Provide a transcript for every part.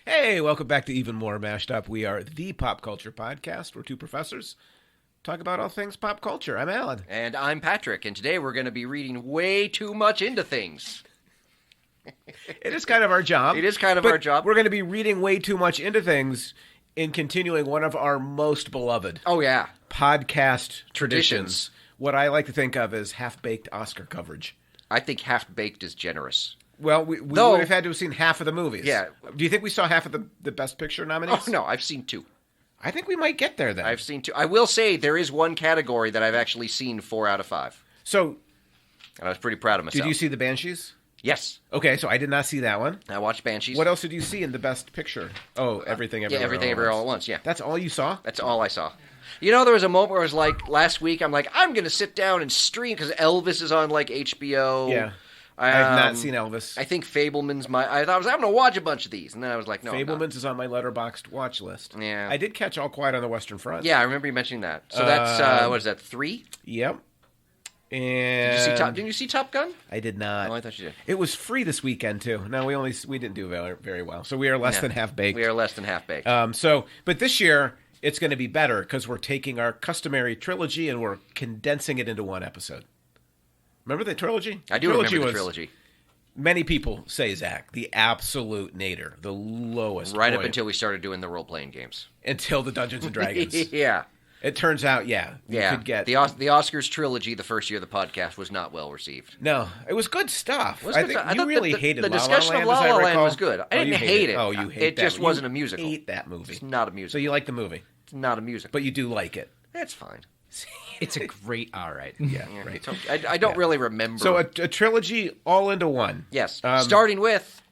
Hey, welcome back to Even More Mashed Up. We are the pop culture podcast. We're two professors talk about all things pop culture. I'm Allan. And I'm Patrick, and today we're going to be reading way too much into things. It is kind of our job. It is kind of our job. We're going to be reading way too much into things in continuing one of our most beloved podcast traditions. What I like to think of as half-baked Oscar coverage. I think half-baked is generous. Well, we would have had to have seen half of the movies. Yeah. Do you think we saw half of the Best Picture nominees? Oh, no, I've seen two. I think we might get there then. I've seen two. I will say there is one category that I've actually seen 4 out of 5. So, and I was pretty proud of myself. Did you see The Banshees? Yes. Okay, so I did not see that one. I watched Banshees. What else did you see in the Best Picture? Oh, Everything Everywhere. Yeah, Everything Everywhere All at Once, yeah. That's all you saw? That's all I saw. You know, there was a moment where I was like, last week, I'm going to sit down and stream, because Elvis is on, like, HBO. Yeah. I have not seen Elvis. I think Fableman's I thought I'm going to watch a bunch of these, and then I was like, no, Fableman's is on my Letterboxd watch list. Yeah. I did catch All Quiet on the Western Front. Yeah, I remember you mentioning that. So that's, what is that, 3? Yep. And didn't you see Top Gun? I did not. Oh, I thought you did. It was free this weekend too. No, we didn't do very well. So we are less than half baked. We are less than half baked. But this year it's going to be better because we're taking our customary trilogy and we're condensing it into one episode. Remember the trilogy? I do remember the trilogy. Many people say, Zach, the absolute nadir, the lowest right point. Up until we started doing the role-playing games. Until the Dungeons and Dragons. Yeah. It turns out, you could get... The Oscars trilogy, the first year of the podcast, was not well received. No, it was good stuff. I think you really hated the La La discussion Land, of La La Land recall. was good. I didn't hate it. Oh, you hate it that. just wasn't a musical. You hate that movie. It's not a musical. So you like the movie. It's not a musical. But you do like it. It's fine. It's a great, all right. Yeah, right. Okay. I don't really remember. So a trilogy all into one. Yes. Starting with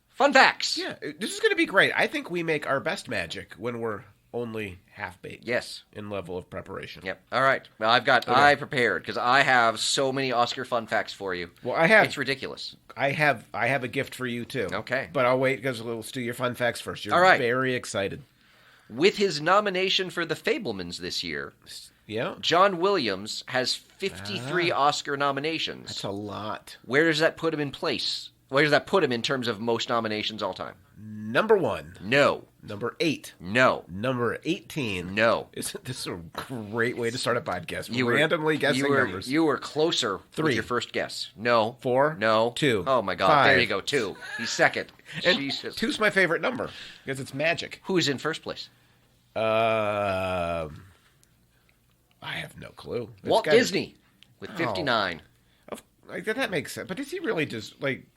fun facts. Yeah, this is going to be great. I think we make our best magic when we're only half-baked. Yes. In level of preparation. Yep. All right. Well, I prepared because I have so many Oscar fun facts for you. Well, I have. It's ridiculous. I have a gift for you, too. Okay. But I'll wait because let's do your fun facts first. You're all right. Very excited. With his nomination for the Fablemans this year, John Williams has 53 Oscar nominations. That's a lot. Where does that put him in place? Where does that put him in terms of most nominations all time? Number 1. No. Number 8. No. Number 18. No. Isn't this a great way to start a podcast? Randomly guessing numbers. You were closer 3. With your first guess. No. 4. No. 2. Oh, my God. 5. There you go. 2. He's second. Jesus. 2's my favorite number because it's magic. Who's in first place? I have no clue. Walt Disney with 59. That makes sense. But is he really just, like...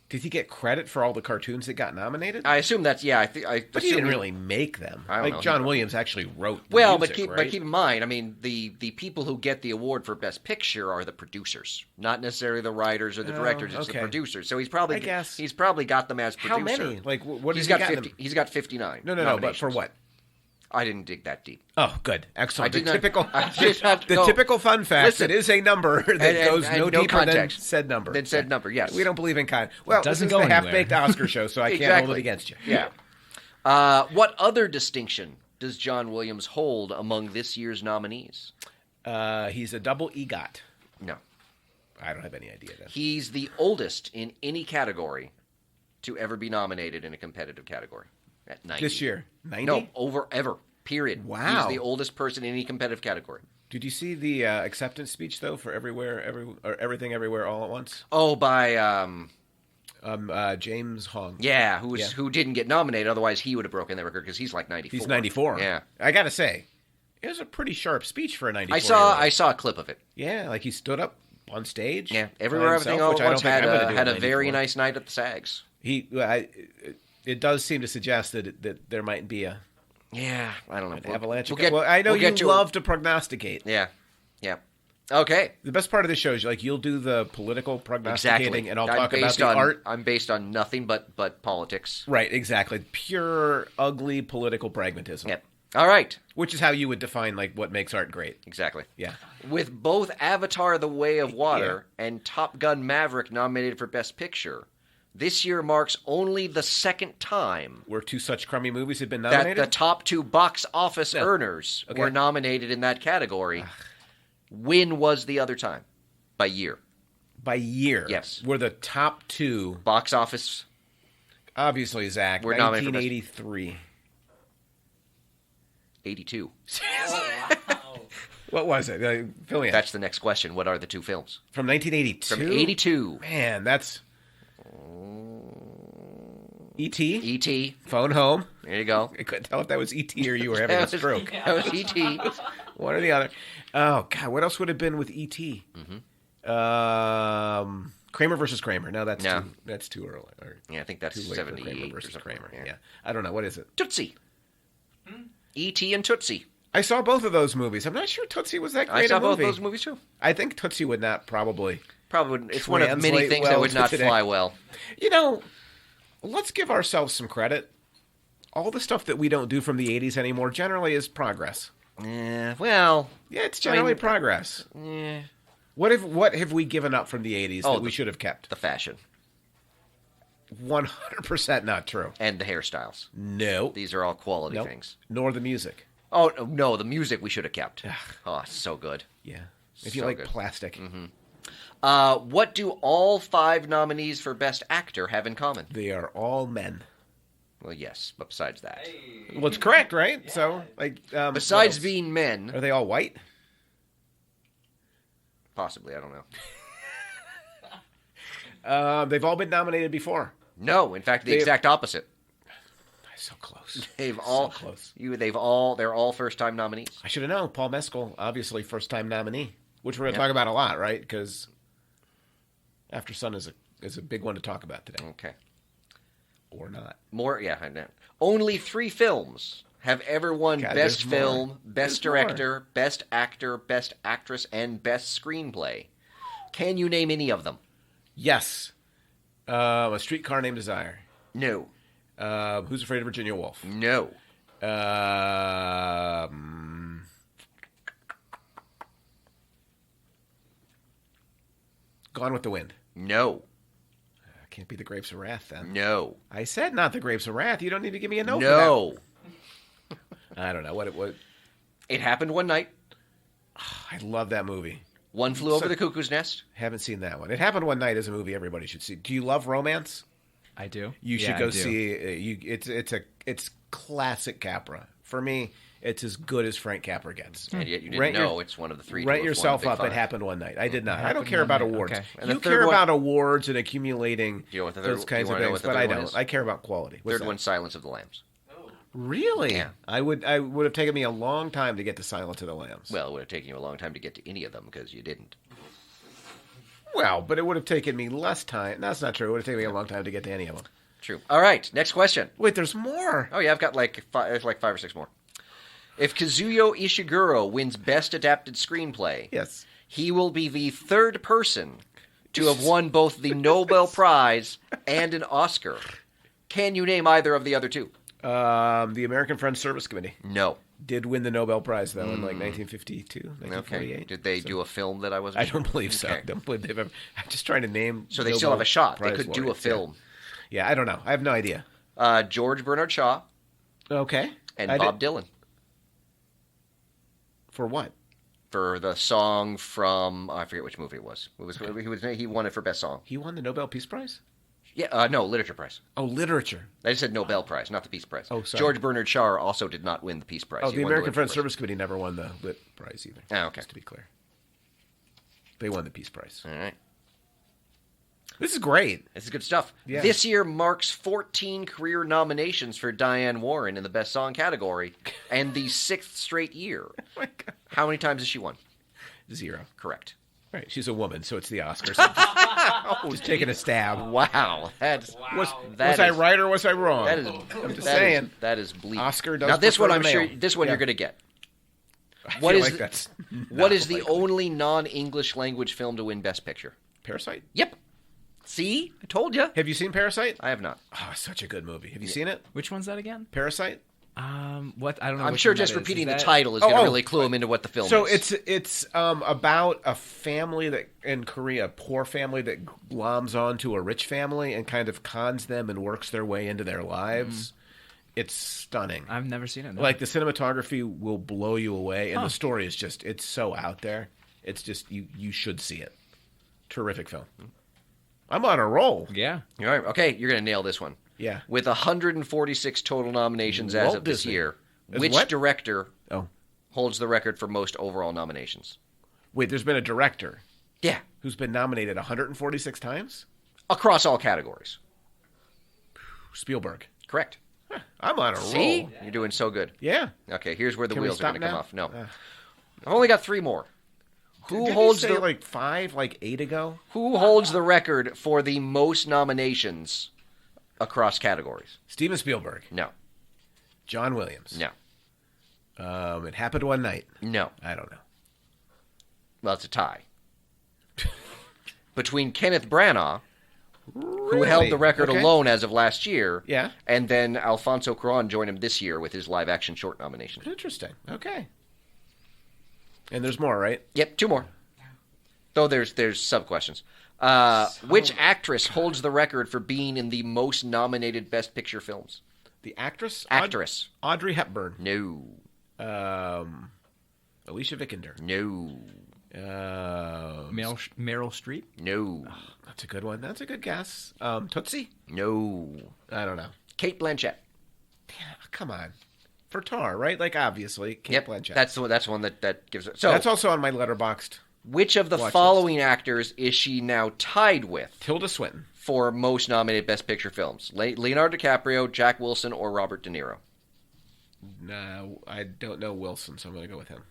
Did he get credit for all the cartoons that got nominated? I assume that's, But he didn't really make them. I don't know. John Williams actually wrote the music, but keep in mind, I mean, the people who get the award for Best Picture are the producers, not necessarily the writers or the directors. It's the producers. So he's probably got them as producer. How many? Like, what he's got 50. He's got 59. No. But for what? I didn't dig that deep. Oh, good, excellent. Typical fun fact. Listen, it is a number that goes no deeper context. than said number. Than said number. Yes. We don't believe in Well, this is the half-baked Oscar show, so I can't hold it against you. Yeah. What other distinction does John Williams hold among this year's nominees? He's a double EGOT. No. I don't have any idea. Then. He's the oldest in any category to ever be nominated in a competitive category. At 90. This year? 90? No, ever. Period. Wow. He's the oldest person in any competitive category. Did you see the acceptance speech, though, for Everything Everywhere All at Once? Oh, by... James Hong. Yeah, who didn't get nominated. Otherwise, he would have broken that record because he's like 94. He's 94. Yeah. I got to say, it was a pretty sharp speech for a 94-year-old. I saw a clip of it. Yeah, like he stood up on stage. Yeah, Everywhere, Everything All at Once had a very 94. nice night at the SAGs. It does seem to suggest that there might be a I don't know. avalanche. I know you love to prognosticate. Yeah. Okay. The best part of this show is you'll do the political prognosticating, and I'll talk about the art. I'm based on nothing but politics. Right, exactly. Pure, ugly political pragmatism. Yep. All right. Which is how you would define what makes art great. Exactly. Yeah. With both Avatar: The Way of Water and Top Gun: Maverick nominated for Best Picture, this year marks only the second time where two such crummy movies have been nominated. That the top two box office earners were nominated in that category. When was the other time? By year. By year? Yes. Were the top two box office Obviously, Zach. We're 1983. 82. What was it? Fill me in. That's the next question. What are the two films? From 1982? From 82. Man, that's... E.T.? E.T. Phone Home. There you go. I couldn't tell if that was E.T. or you were having a stroke. That was E.T. One or the other. Oh, God, what else would have been with E.T.? Mm-hmm. Kramer versus Kramer. No, that's too early. Yeah, I think that's 78 Kramer versus Kramer. Yeah. Yeah. I don't know. What is it? Tootsie. E.T. and Tootsie. I saw both of those movies. I'm not sure Tootsie was that great a movie. I saw both those movies, too. I think Tootsie would not probably it's one of many things that would not fly well. You know, let's give ourselves some credit. All the stuff that we don't do from the 80s anymore generally is progress. Yeah, well... Yeah, it's generally progress. Yeah. What have we given up from the 80s that we should have kept? The fashion. 100% not true. And the hairstyles. No. These are all quality things. Nor the music. Oh, no, the music we should have kept. Oh, so good. Yeah. If you like plastic. Mm-hmm. What do all 5 nominees for Best Actor have in common? They are all men. Well, yes, but besides that. Well, it's correct, right? Yeah. So, besides being men. Are they all white? Possibly, I don't know. They've all been nominated before. No, in fact, the exact opposite. So close. They're all first-time nominees. I should have known. Paul Mescal, obviously first-time nominee, which we're going to talk about a lot, right? Because After Sun is a big one to talk about today. Okay. Or not. I know. Only 3 films have ever won Best Film, Best Director, Best Actor, Best Actress, and Best Screenplay. Can you name any of them? Yes. A Streetcar Named Desire. No. Who's Afraid of Virginia Woolf? No. Gone with the Wind? No. Can't be The Grapes of Wrath, then. No. I said not The Grapes of Wrath. You don't need to give me a no. No. For that. I don't know. What? It Happened One Night. I love that movie. One Flew Over the Cuckoo's Nest. Haven't seen that one. It Happened One Night is a movie everybody should see. Do you love romance? I do. You should go see. It's classic Capra. For me, it's as good as Frank Capra gets. And yet you didn't know it's one of the 3. Write yourself up. It Happened One Night. I did not. I don't care about awards. Okay. You care about awards and accumulating those kinds of things, but I don't. I care about quality. Third one, Silence of the Lambs. Really? Yeah. I would have taken me a long time to get to Silence of the Lambs. Well, it would have taken you a long time to get to any of them because you didn't. Well, but it would have taken me less time. That's not true. It would have taken me a long time to get to any of them. True. All right, next question. Wait, there's more. Oh, yeah, I've got like 5 or 6 more. If Kazuyo Ishiguro wins Best Adapted Screenplay, yes, he will be the 3rd person to have won both the Nobel Prize and an Oscar. Can you name either of the other 2? The American Friends Service Committee. No. Did win the Nobel Prize, though, in like 1952, 1948. Okay. Did they do a film that I wasn't I don't believe so. I don't believe they've ever... I'm just trying to name... So they still have a shot. They could do a film. Yeah, I don't know. I have no idea. George Bernard Shaw. Okay. And Bob Dylan. For what? For the song from... I forget which movie it was. He won it for Best Song. He won the Nobel Peace Prize? Yeah, no, Literature Prize. Oh, Literature. I just said Nobel Prize, not the Peace Prize. Oh, sorry. George Bernard Shaw also did not win the Peace Prize. Oh, the American Friends Service Committee never won the Lit Prize either. Oh, okay. Just to be clear. They won the Peace Prize. All right. This is great. This is good stuff. Yeah. This year marks 14 career nominations for Diane Warren in the Best Song category, and the 6th straight year. Oh my God. How many times has she won? 0. Correct. Right, she's a woman, so it's the Oscars. Just taking a stab. Wow, was I right or was I wrong? I'm just saying. That is bleak. Oscar does. Now this one, I'm sure. This one you're going to get. What is the only non-English language film to win Best Picture? Parasite. Yep. See, I told you. Have you seen Parasite? I have not. Oh, such a good movie. Have you seen it? Which one's that again? Parasite. What? I don't know. I'm sure just repeating the title is going to really clue him into what the film is. So it's about a family that in Korea, a poor family that gloms onto a rich family and kind of cons them and works their way into their lives. It's stunning. I've never seen it. No. Like the cinematography will blow you away, and the story is it's so out there. It's just you should see it. Terrific film. I'm on a roll. Yeah. All right. Okay, you're going to nail this one. Yeah. With 146 total nominations as of this year. Which director holds the record for most overall nominations? Wait, there's been a director? Yeah. Who's been nominated 146 times? Across all categories. Spielberg. Correct. Huh, I'm on a roll. See? You're doing so good. Yeah. Okay, here's where the wheels are going to come off. No. I've only got 3 more. Who holds the like 5, like 8 ago? Who holds the record for the most nominations across categories? Steven Spielberg. No. John Williams. No. It Happened One Night. No. I don't know. Well, it's a tie. Between Kenneth Branagh, who held the record alone as of last year, and then Alfonso Cuarón joined him this year with his live-action short nomination. Interesting. Okay. And there's more, right? Yep, 2 more. Though there's sub-questions. Which actress holds the record for being in the most nominated Best Picture films? The actress? Actress. Audrey Hepburn. No. Alicia Vikander. No. Meryl Streep? No. Oh, that's a good one. That's a good guess. Tootsie? No. I don't know. Kate Blanchett. Yeah, come on. For Tar, right? Like, obviously, Kate Blanchett. That's one that gives it. So that's also on my Letterboxd. Which of the following actors is she now tied with? Tilda Swinton. For most nominated Best Picture films. Leonardo DiCaprio, Jack Wilson, or Robert De Niro? No, I don't know Wilson, so I'm going to go with him.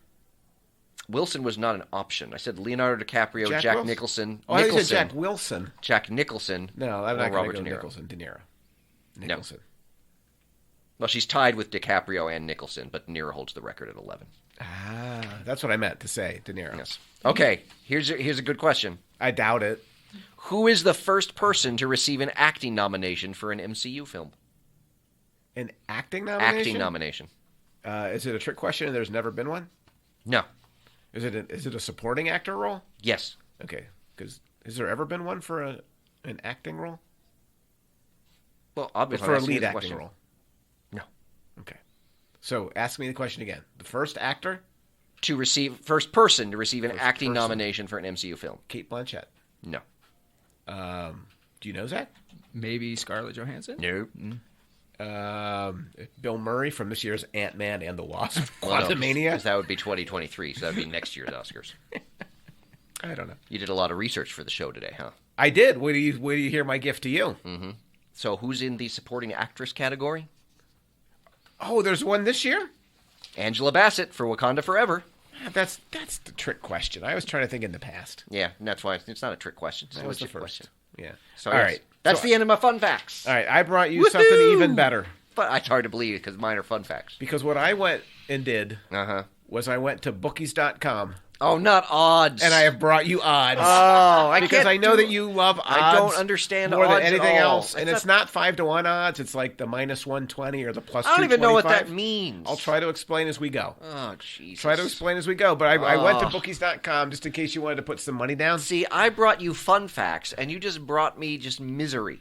Wilson was not an option. I said Leonardo DiCaprio, Jack Nicholson. Oh, I said Jack Wilson. Jack Nicholson. No, I'm not going to go De Niro. Nicholson. De Niro. Nicholson. No. Well, she's tied with DiCaprio and Nicholson, but De Niro holds the record at 11. Ah, that's what I meant to say, De Niro. Yes. Okay, here's a good question. I doubt it. Who is the first person to receive an acting nomination for an MCU film? An acting nomination? Acting nomination. Is it a trick question and there's never been one? No. Is it a supporting actor role? Yes. Okay, because has there ever been one for an acting role? Well, obviously. For a lead acting role? No. Okay. So ask me the question again. The first actor? First person to receive an acting nomination for an MCU film. Kate Blanchett. No. Do you know, Zach? Maybe Scarlett Johansson? No. Bill Murray from this year's Ant-Man and the Wasp. Quantumania? No, that would be 2023, so that would be next year's Oscars. I don't know. You did a lot of research for the show today, huh? I did. Wait do you hear my gift to you? Mm-hmm. So who's in the supporting actress category? Oh, there's one this year? Angela Bassett for Wakanda Forever. That's the trick question. I was trying to think in the past. Yeah, and that's why it's not a trick question. It's that was the first question. Yeah. So, all right. That's the end of my fun facts. All right. I brought you something even better. But it's hard to believe because mine are fun facts. Because what I went and did was I went to bookies.com. Oh, not odds. And I have brought you odds. Oh, because I know that you love odds. I don't understand more odds than anything at all. else. And it's not 5-1 odds. It's like the minus 120 or the plus 225. I don't even know what that means. I'll try to explain as we go. Oh, Jesus. Try to explain as we go. But I went to bookies.com just in case you wanted to put some money down. See, I brought you fun facts, and you just brought me just misery.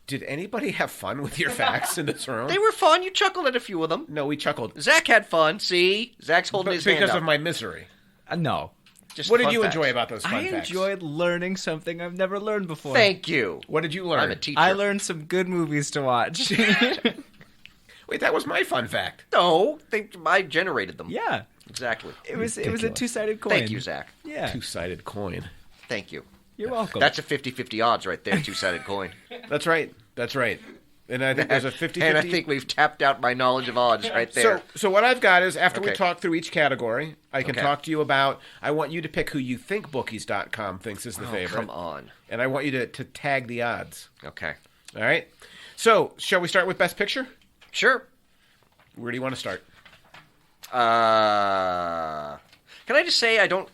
Did anybody have fun with your facts in this room? They were fun. You chuckled at a few of them. No, we chuckled. Zach had fun. See? Zach's holding his hand up. Because of my misery. No. Just what did you enjoy about those fun facts? I enjoyed learning something I've never learned before. Thank you. What did you learn? I'm a teacher. I learned some good movies to watch. Wait, that was my fun fact. No, I generated them. Yeah. Exactly. It was a two-sided coin. Thank you, Zach. Yeah. Two-sided coin. Thank you. You're welcome. That's a 50-50 odds right there, two-sided coin. That's right. And I think there's a 50-50. And I think we've tapped out my knowledge of odds right there. So what I've got is, after we talk through each category, I can talk to you about, I want you to pick who you think bookies.com thinks is the favorite. Come on. And I want you to tag the odds. Okay. All right? So, shall we start with Best Picture? Sure. Where do you want to start? Can I just say I don't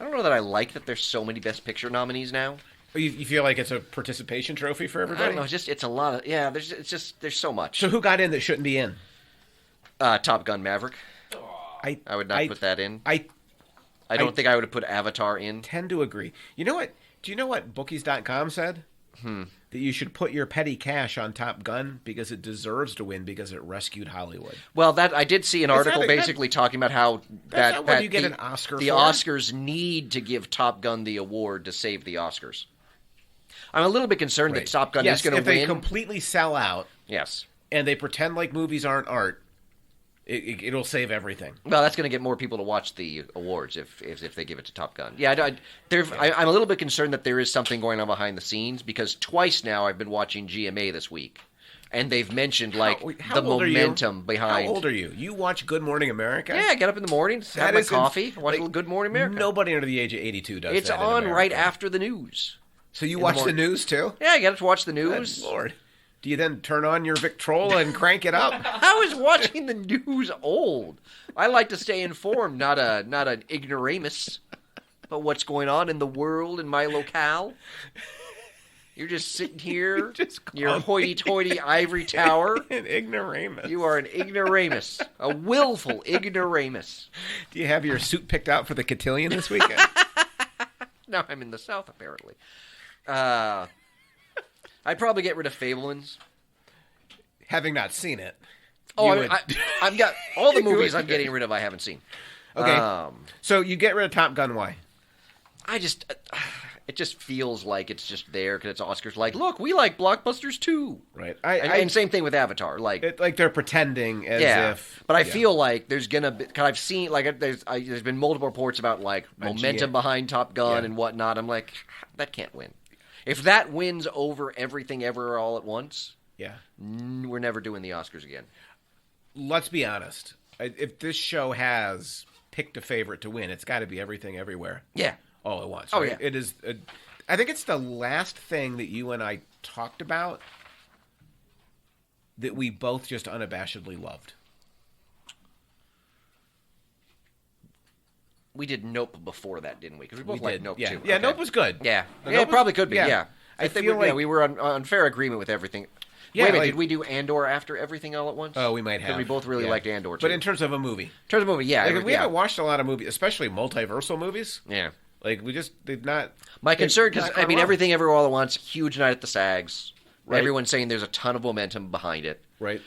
know that I like that there's so many Best Picture nominees now. You feel like it's a participation trophy for everybody? I don't know. It's a lot of there's so much. So who got in that shouldn't be in? Top Gun Maverick. I would not put that in. I don't think I would have put Avatar in. Tend to agree. You know what? Do you know what bookies.com said? That you should put your petty cash on Top Gun because it deserves to win because it rescued Hollywood. Well, that I did see an article basically talking about how that you get an Oscar. The Oscars need to give Top Gun the award to save the Oscars. I'm a little bit concerned that Top Gun is going to win. If they completely sell out, yes, and they pretend like movies aren't art, it'll save everything. Well, that's going to get more people to watch the awards if they give it to Top Gun. Yeah, I'm a little bit concerned that there is something going on behind the scenes because twice now I've been watching GMA this week. And they've mentioned, like, the momentum behind... How old are you? You watch Good Morning America? Yeah, I get up in the morning, have my coffee, watch a little Good Morning America. Nobody under the age of 82 does It's that on right after the news. So you watch the news, too? Yeah, I get up to watch the news. Good Lord. Do you then turn on your Victrola and crank it up? How is watching the news old? I like to stay informed, not an ignoramus about what's going on in the world, in my locale. You're just sitting here, your hoity-toity ivory tower. An ignoramus. You are an ignoramus. A willful ignoramus. Do you have your suit picked out for the cotillion this weekend? No, I'm in the South, apparently. I'd probably get rid of Fabelmans. Having not seen it. Oh, I've got all the movies I'm getting rid of I haven't seen. Okay. So you get rid of Top Gun, why? It just feels like it's just there because it's Oscars. Like, look, we like blockbusters too. Right. And same thing with Avatar. Like they're pretending as if. But I feel like there's gonna be. Cause I've seen there's been multiple reports about like momentum behind Top Gun and whatnot. I'm like, that can't win. If that wins over Everything Everywhere All at Once, we're never doing the Oscars again. Let's be honest. If this show has picked a favorite to win, it's got to be Everything Everywhere. Yeah. All at once. Oh, right? yeah. It is. I think it's the last thing that you and I talked about that we both just unabashedly loved. We did Nope before that, didn't we? Because we both liked Nope, too. Yeah, okay. Nope was good. Yeah. It probably could be, yeah. I think we were on fair agreement with everything. Yeah, wait a minute, did we do Andor after Everything All at Once? Oh, we might have. Because we both really liked Andor, too. But in terms of a movie. Yeah. We haven't watched a lot of movies, especially multiversal movies. Yeah. Like, they've not... My concern, because, Everything Everywhere All at Once, huge night at the SAGs. Right. Everyone's saying there's a ton of momentum behind it. Right.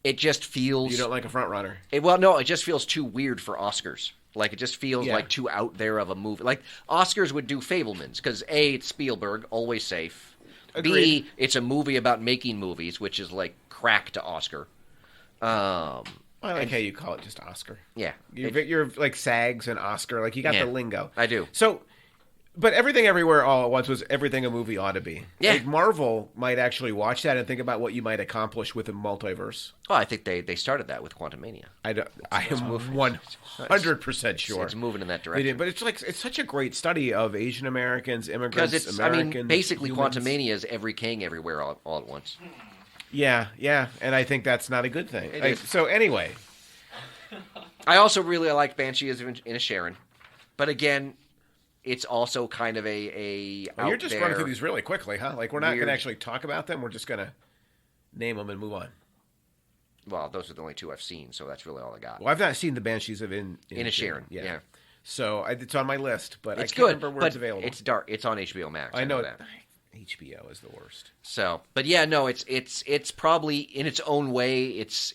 It just feels... You don't like a front runner. No, it just feels too weird for Oscars. Like, it just feels like too out there of a movie. Like, Oscars would do Fabelmans, because A, it's Spielberg, always safe. Agreed. B, it's a movie about making movies, which is, like, crack to Oscar. I like how you call it just Oscar. Yeah. You're like SAGs and Oscar. Like, you got the lingo. I do. So... But Everything Everywhere All at Once was everything a movie ought to be. Yeah. Like Marvel might actually watch that and think about what you might accomplish with a multiverse. Oh, I think they started that with Quantumania. I am 100% sure. It's moving in that direction. But it's such a great study of Asian Americans, immigrants, Americans. Basically humans. Quantumania is every king everywhere all at once. Yeah, and I think that's not a good thing. So anyway. I also really like Banshee as Inisherin. But again... It's also kind of you're just running through these really quickly, huh? Like, we're not going to actually talk about them. We're just going to name them and move on. Well, those are the only two I've seen, so that's really all I got. Well, I've not seen the Banshees of Inisherin. Yeah. So it's on my list, but it's I can't good, remember where it's available. It's dark. It's on HBO Max. I know that. HBO is the worst. So, but yeah, no, it's probably in its own way, it's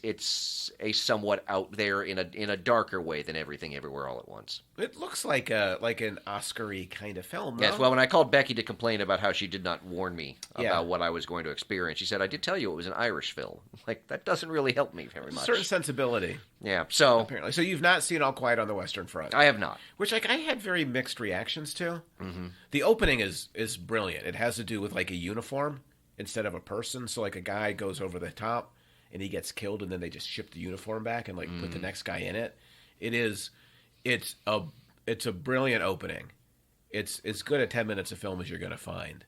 a somewhat out there in a darker way than Everything Everywhere All at Once. It looks like an Oscar-y kind of film, though. Yes, well, when I called Becky to complain about how she did not warn me about what I was going to experience, she said, I did tell you it was an Irish film. Like, that doesn't really help me very much. Certain sensibility. Yeah, so... Apparently. So you've not seen All Quiet on the Western Front? I have not. Which, I had very mixed reactions to. Mm-hmm. The opening is brilliant. It has to do with, like, a uniform instead of a person. So, like, a guy goes over the top and he gets killed, and then they just ship the uniform back and, like, put the next guy in it. It's a brilliant opening. It's as good a 10 minutes of film as you're going to find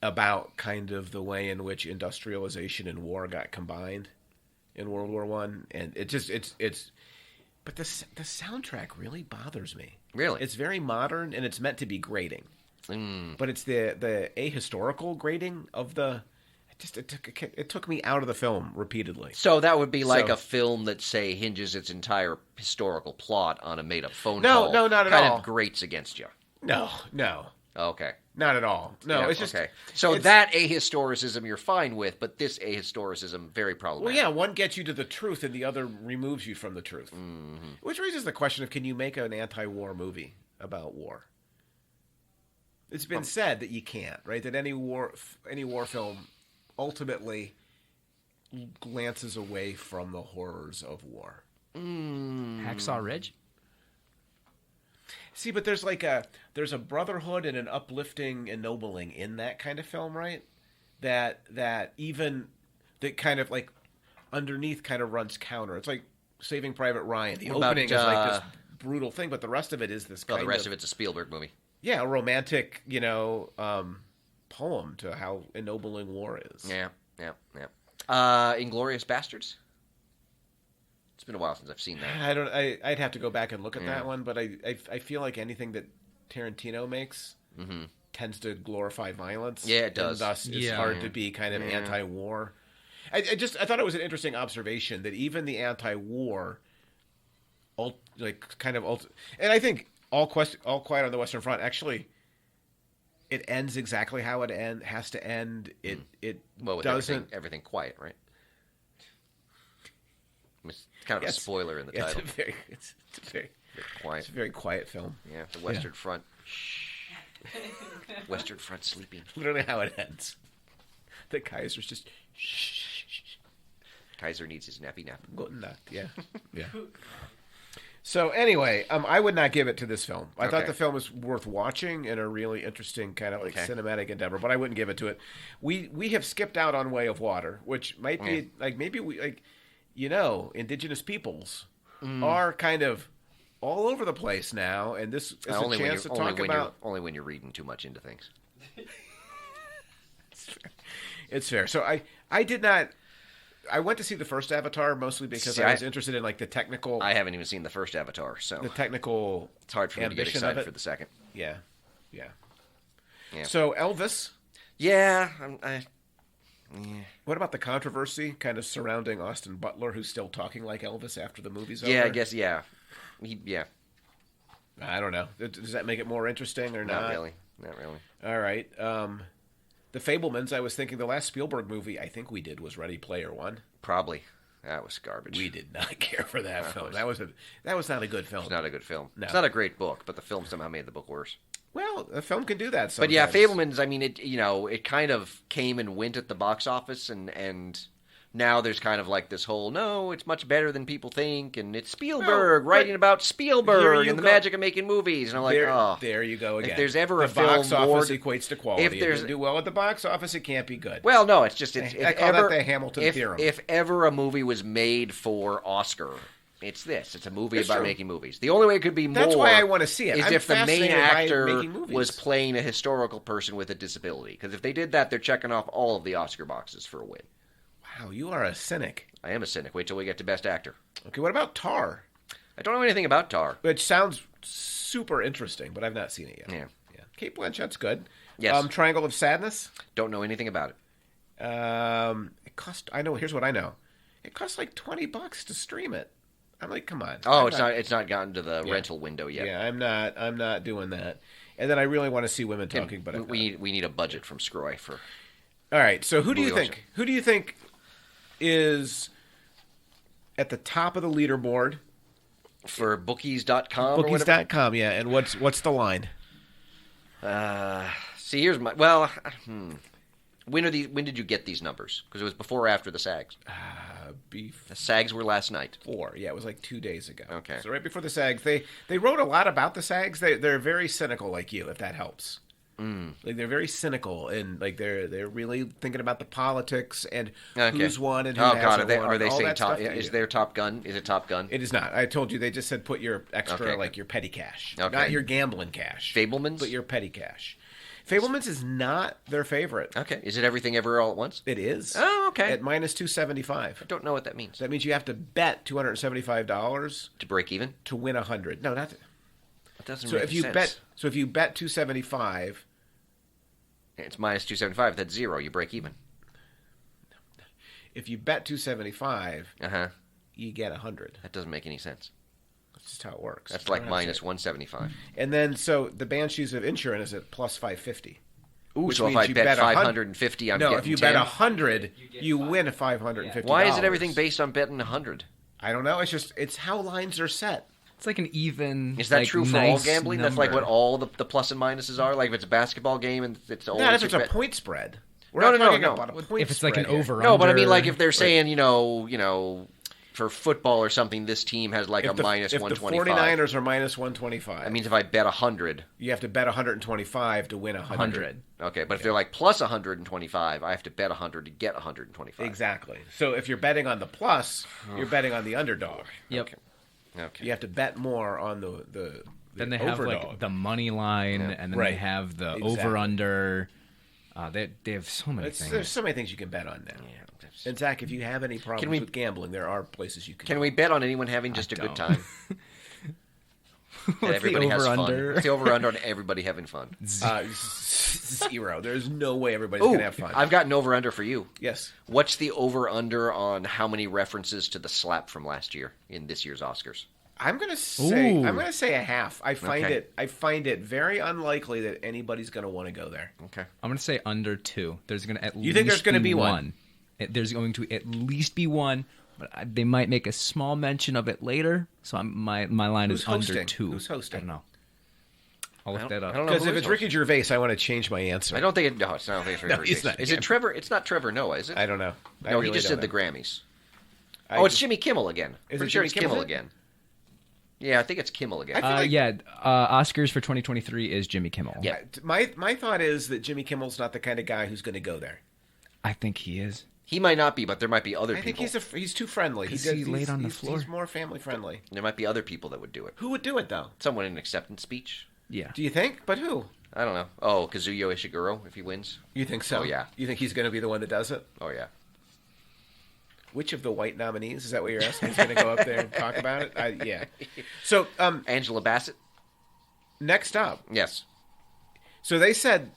about kind of the way in which industrialization and war got combined in World War I. And but the soundtrack really bothers me. Really? It's very modern, and it's meant to be grating. Mm. But it's the ahistorical grating of the... It took me out of the film repeatedly. So that would be like a film that, say, hinges its entire historical plot on a made-up phone call. No, not at all. Kind of grates against you. No. Okay. Not at all. No, yeah, it's just... Okay. So that ahistoricism you're fine with, but this ahistoricism, very problematic. Well, yeah, one gets you to the truth and the other removes you from the truth. Mm-hmm. Which raises the question of, can you make an anti-war movie about war? It's been said that you can't, right? That any war film ultimately glances away from the horrors of war. Hacksaw Ridge? See, but there's a brotherhood and an uplifting, ennobling in that kind of film, right? That kind of like underneath kind of runs counter. It's like Saving Private Ryan. The opening is like this brutal thing, but the rest of it is this. The rest of it's a Spielberg movie. Yeah, a romantic, poem to how ennobling war is. Yeah. Inglourious Bastards. It's been a while since I've seen that. I'd have to go back and look at that one, but I feel like anything that Tarantino makes tends to glorify violence. Yeah, it does. And thus, it's hard to be kind of anti-war. I thought it was an interesting observation that even the anti-war, and I think All Quiet on the Western Front actually. It ends exactly how it has to end. It with doesn't everything quiet, right? It's kind of a spoiler in the title. It's a very quiet. It's a very quiet film. Yeah, the Western Front. Western Front sleeping. Literally how it ends. The Kaiser's just Kaiser needs his nappy nap. Guten Nacht. Yeah. So anyway, I would not give it to this film. I thought the film was worth watching and a really interesting kind of like cinematic endeavor, but I wouldn't give it to it. We have skipped out on Way of Water, which might be like maybe indigenous peoples are kind of all over the place now, and this is a chance to talk about. Only when you're reading too much into things. It's fair. So I did not. I went to see the first Avatar mostly because I was interested in like the technical. I haven't even seen the first Avatar, so the technical. It's hard for me to get excited for the second. Yeah. So Elvis. Yeah. What about the controversy kind of surrounding Austin Butler, who's still talking like Elvis after the movie's over? Yeah, I guess. Yeah. I don't know. Does that make it more interesting or not? Not really. All right. The Fabelmans, I was thinking the last Spielberg movie I think we did was Ready Player One. Probably. That was garbage. We did not care for that film. That was not a good film. It's not a good film. No. It's not a great book, but the film somehow made the book worse. Well, a film can do that sometimes. But yeah, Fabelmans, I mean, it kind of came and went at the box office, and now there's kind of like this whole, no, it's much better than people think, and it's Spielberg writing about Spielberg and the magic of making movies. And I'm like, there you go again. If there's ever a the film box office equates to quality. If there's it do well at the box office, it can't be good. Well, no, it's just I call that the Hamilton theorem. If ever a movie was made for Oscar, it's this. It's a movie about making movies. The only way it could be That's why I want to see it. Is if the main actor was playing a historical person with a disability. Because if they did that, they're checking off all of the Oscar boxes for a win. Wow, you are a cynic. I am a cynic. Wait till we get to Best Actor. Okay, what about Tar? I don't know anything about Tar. Which sounds super interesting, but I've not seen it yet. Yeah. Kate Blanchett's good. Yes. Triangle of Sadness? Don't know anything about it. It cost. Here's what I know. It costs like $20 to stream it. I'm like, come on. Oh, it's not gotten to the rental window yet. Yeah, I'm not doing that. And then I really want to see women talking, but we need a budget from Scroy for. All right, so who do you think? Who do you think is at the top of the leaderboard for bookies.com? Bookies.com, yeah. And what's the line? See, here's my When did you get these numbers? Because it was before or after the SAGs? The SAGs were last night. Yeah, it was like 2 days ago. Okay. So right before the SAGs, they wrote a lot about the SAGs. They're very cynical like you, if that helps. Like they're very cynical and like they're really thinking about the politics and who's won and who hasn't won. Are they all saying Top? Is there Top Gun? Is it Top Gun? It is not. I told you they just said put your extra like your petty cash, not your gambling cash. Fabelmans, but your petty cash. Fabelmans is not their favorite. Okay, is it Everything Ever All at Once? It is. Oh, okay. At -275. I don't know what that means. That means you have to bet $275 to break even to win 100. No, not. That doesn't make sense. If you bet 275. It's -275. That's zero. You break even. If you bet 275, you get 100. That doesn't make any sense. That's just how it works. That's like -175. And then, so the Banshees of Inisherin is at +550. Ooh, so if I bet 550, I'm getting 10? No, if you bet 100, you win $550. Why is it everything based on betting 100? I don't know. It's how lines are set. It's like an even. Is that like, true for all nice gambling? That's number. like what all the plus and minuses are? Like if it's a basketball game and it's only... No, if it's a point spread. We're No, not no, talking no. about a point If it's like an spread here. over. No, but I mean, like if they're saying, for football or something, this team has like a minus If 125. the 49ers are minus 125, That means if I bet 100, you have to bet 125 to win 100. okay. But if they're like plus 125, I have to bet 100 to get 125. Exactly. So if you're betting on the plus, you're betting on the underdog. Yep. Okay. You have to bet more on the Then they have overdog. like the money line, and then Right. they have the Exactly. over under. They have so many There's things. so many things you can bet on now. And Zach, if you have any problems we- with gambling, there are places you can. Can we bet on anyone having just a good don't. time? That What's the everybody has fun. over-under? What's the over-under on everybody having fun? Zero. There's no way everybody's Oh, gonna have fun. I've got an over-under for you. Yes. What's the over-under on how many references to the slap from last year in this year's Oscars? I'm gonna Ooh. say a half. I find Okay. it very unlikely that anybody's gonna want to go there. Okay. I'm going to say under 2. There's going to at least. You think there's gonna be one? one? There's going to at least be one, but they might make a small mention of it later. So my line Who's is under hosting? 2. Who's hosting? I don't know. I'll look that up. I don't know Because who if is it's Ricky Gervais, I want to change my answer. I don't think it. No, it's not. I don't think it's No, Ricky he's Gervais. not. Is it Trevor? It's not Trevor Noah, is it? I don't know. I No, really he just don't did the know. Grammys. I Oh, it's just- Jimmy Kimmel again. Is it Pretty sure Jimmy it's Kimmel Kimmel? again. Yeah, I think it's Kimmel again. I feel like- Yeah, Oscars for 2023 is Jimmy Kimmel. Yeah. My thought is that Jimmy Kimmel's not the kind of guy who's going to go there. I think he is. He might not be, but there might be other I people. think he's too friendly. Is he laid on the floor? He's more family friendly. There might be other people that would do it. Who would do it though? Someone in an acceptance speech. Yeah. Do you think? But who? I don't know. Oh, Kazuyo Ishiguro if he wins. You think so? Oh, yeah. You think he's going to be the one that does it? Oh yeah. Which of the white nominees is that? What you're asking? Is going to go up there and talk about it? Yeah. So Angela Bassett. next up, Yes. so they said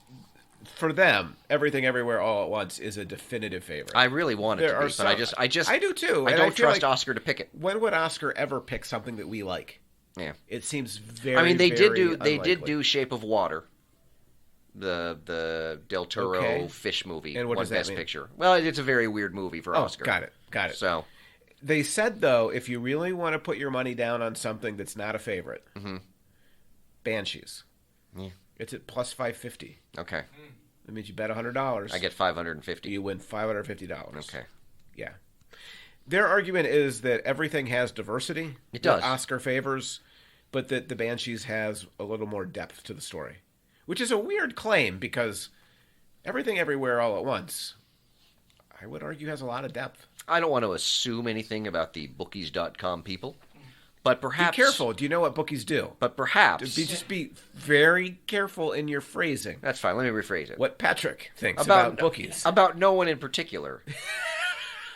for them, Everything Everywhere All at Once is a definitive favorite. I really want it There to are be, but I just I do too. I and don't feel trust like Oscar to pick it. When would Oscar ever pick something that we like? Yeah. It seems very. I mean, they did unlikely. do Shape of Water, the Del Toro Okay. fish movie. And what won does that Best mean? Picture. Well, it's a very weird movie for Oh, Oscar. got it. So They said though, if you really want to put your money down on something that's not a favorite, Banshees. Yeah. It's at plus 550. okay, That means you bet $100. I get 550. You win $550. Okay. Yeah. Their argument is that everything has diversity. It does. That Oscar favors, but that the Banshees has a little more depth to the story, which is a weird claim because Everything Everywhere All at Once, I would argue, has a lot of depth. I don't want to assume anything about the bookies.com people, but perhaps Be careful. Do you know what bookies do? But perhaps Just be very careful in your phrasing. that's fine. Let me rephrase it. What Patrick thinks about bookies. About no one in particular.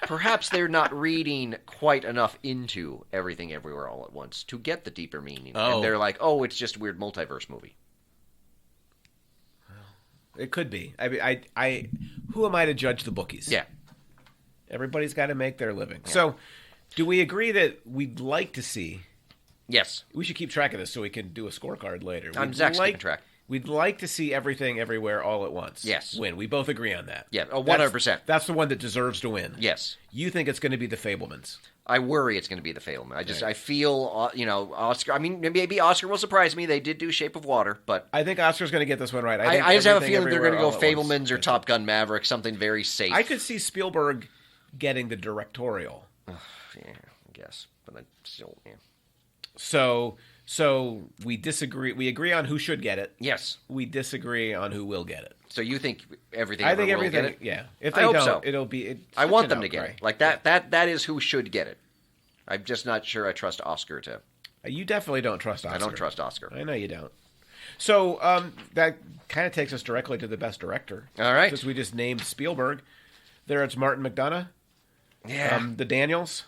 Perhaps they're not reading quite enough into Everything Everywhere All at Once to get the deeper meaning. Oh. And they're like, oh, it's just a weird multiverse movie. It could be. I mean, who am I to judge the bookies? Yeah. Everybody's got to make their living. So, do we agree that we'd like to see? Yes. We should keep track of this so we can do a scorecard later. I'm Zach's keeping track. We'd like to see Everything Everywhere All at Once. Yes. Win. We both agree on that. Yeah, 100%. That's the one that deserves to win. Yes. You think it's going to be the Fablemans. I worry it's going to be the Fableman. I feel, Oscar. I mean, maybe Oscar will surprise me. They did do Shape of Water, but I think Oscar's going to get this one right. I just have a Everything feeling they're going to Everywhere go All at Once. Fablemans or Top Gun Maverick, something very safe. I could see Spielberg getting the directorial. Yeah, I guess, but I still, yeah. So we disagree. We agree on who should get it. Yes. We disagree on who will get it. So you think everything? I think will everything. Get it? Yeah. If I they hope don't, so. it'll be. I such want an them to get outcry. it. Like that. That is who should get it. I'm just not sure I trust Oscar to. You definitely don't trust Oscar. I don't trust Oscar. I know you don't. So that kind of takes us directly to the best director. All right. Since we just named Spielberg, there it's Martin McDonagh, Yeah. the Daniels,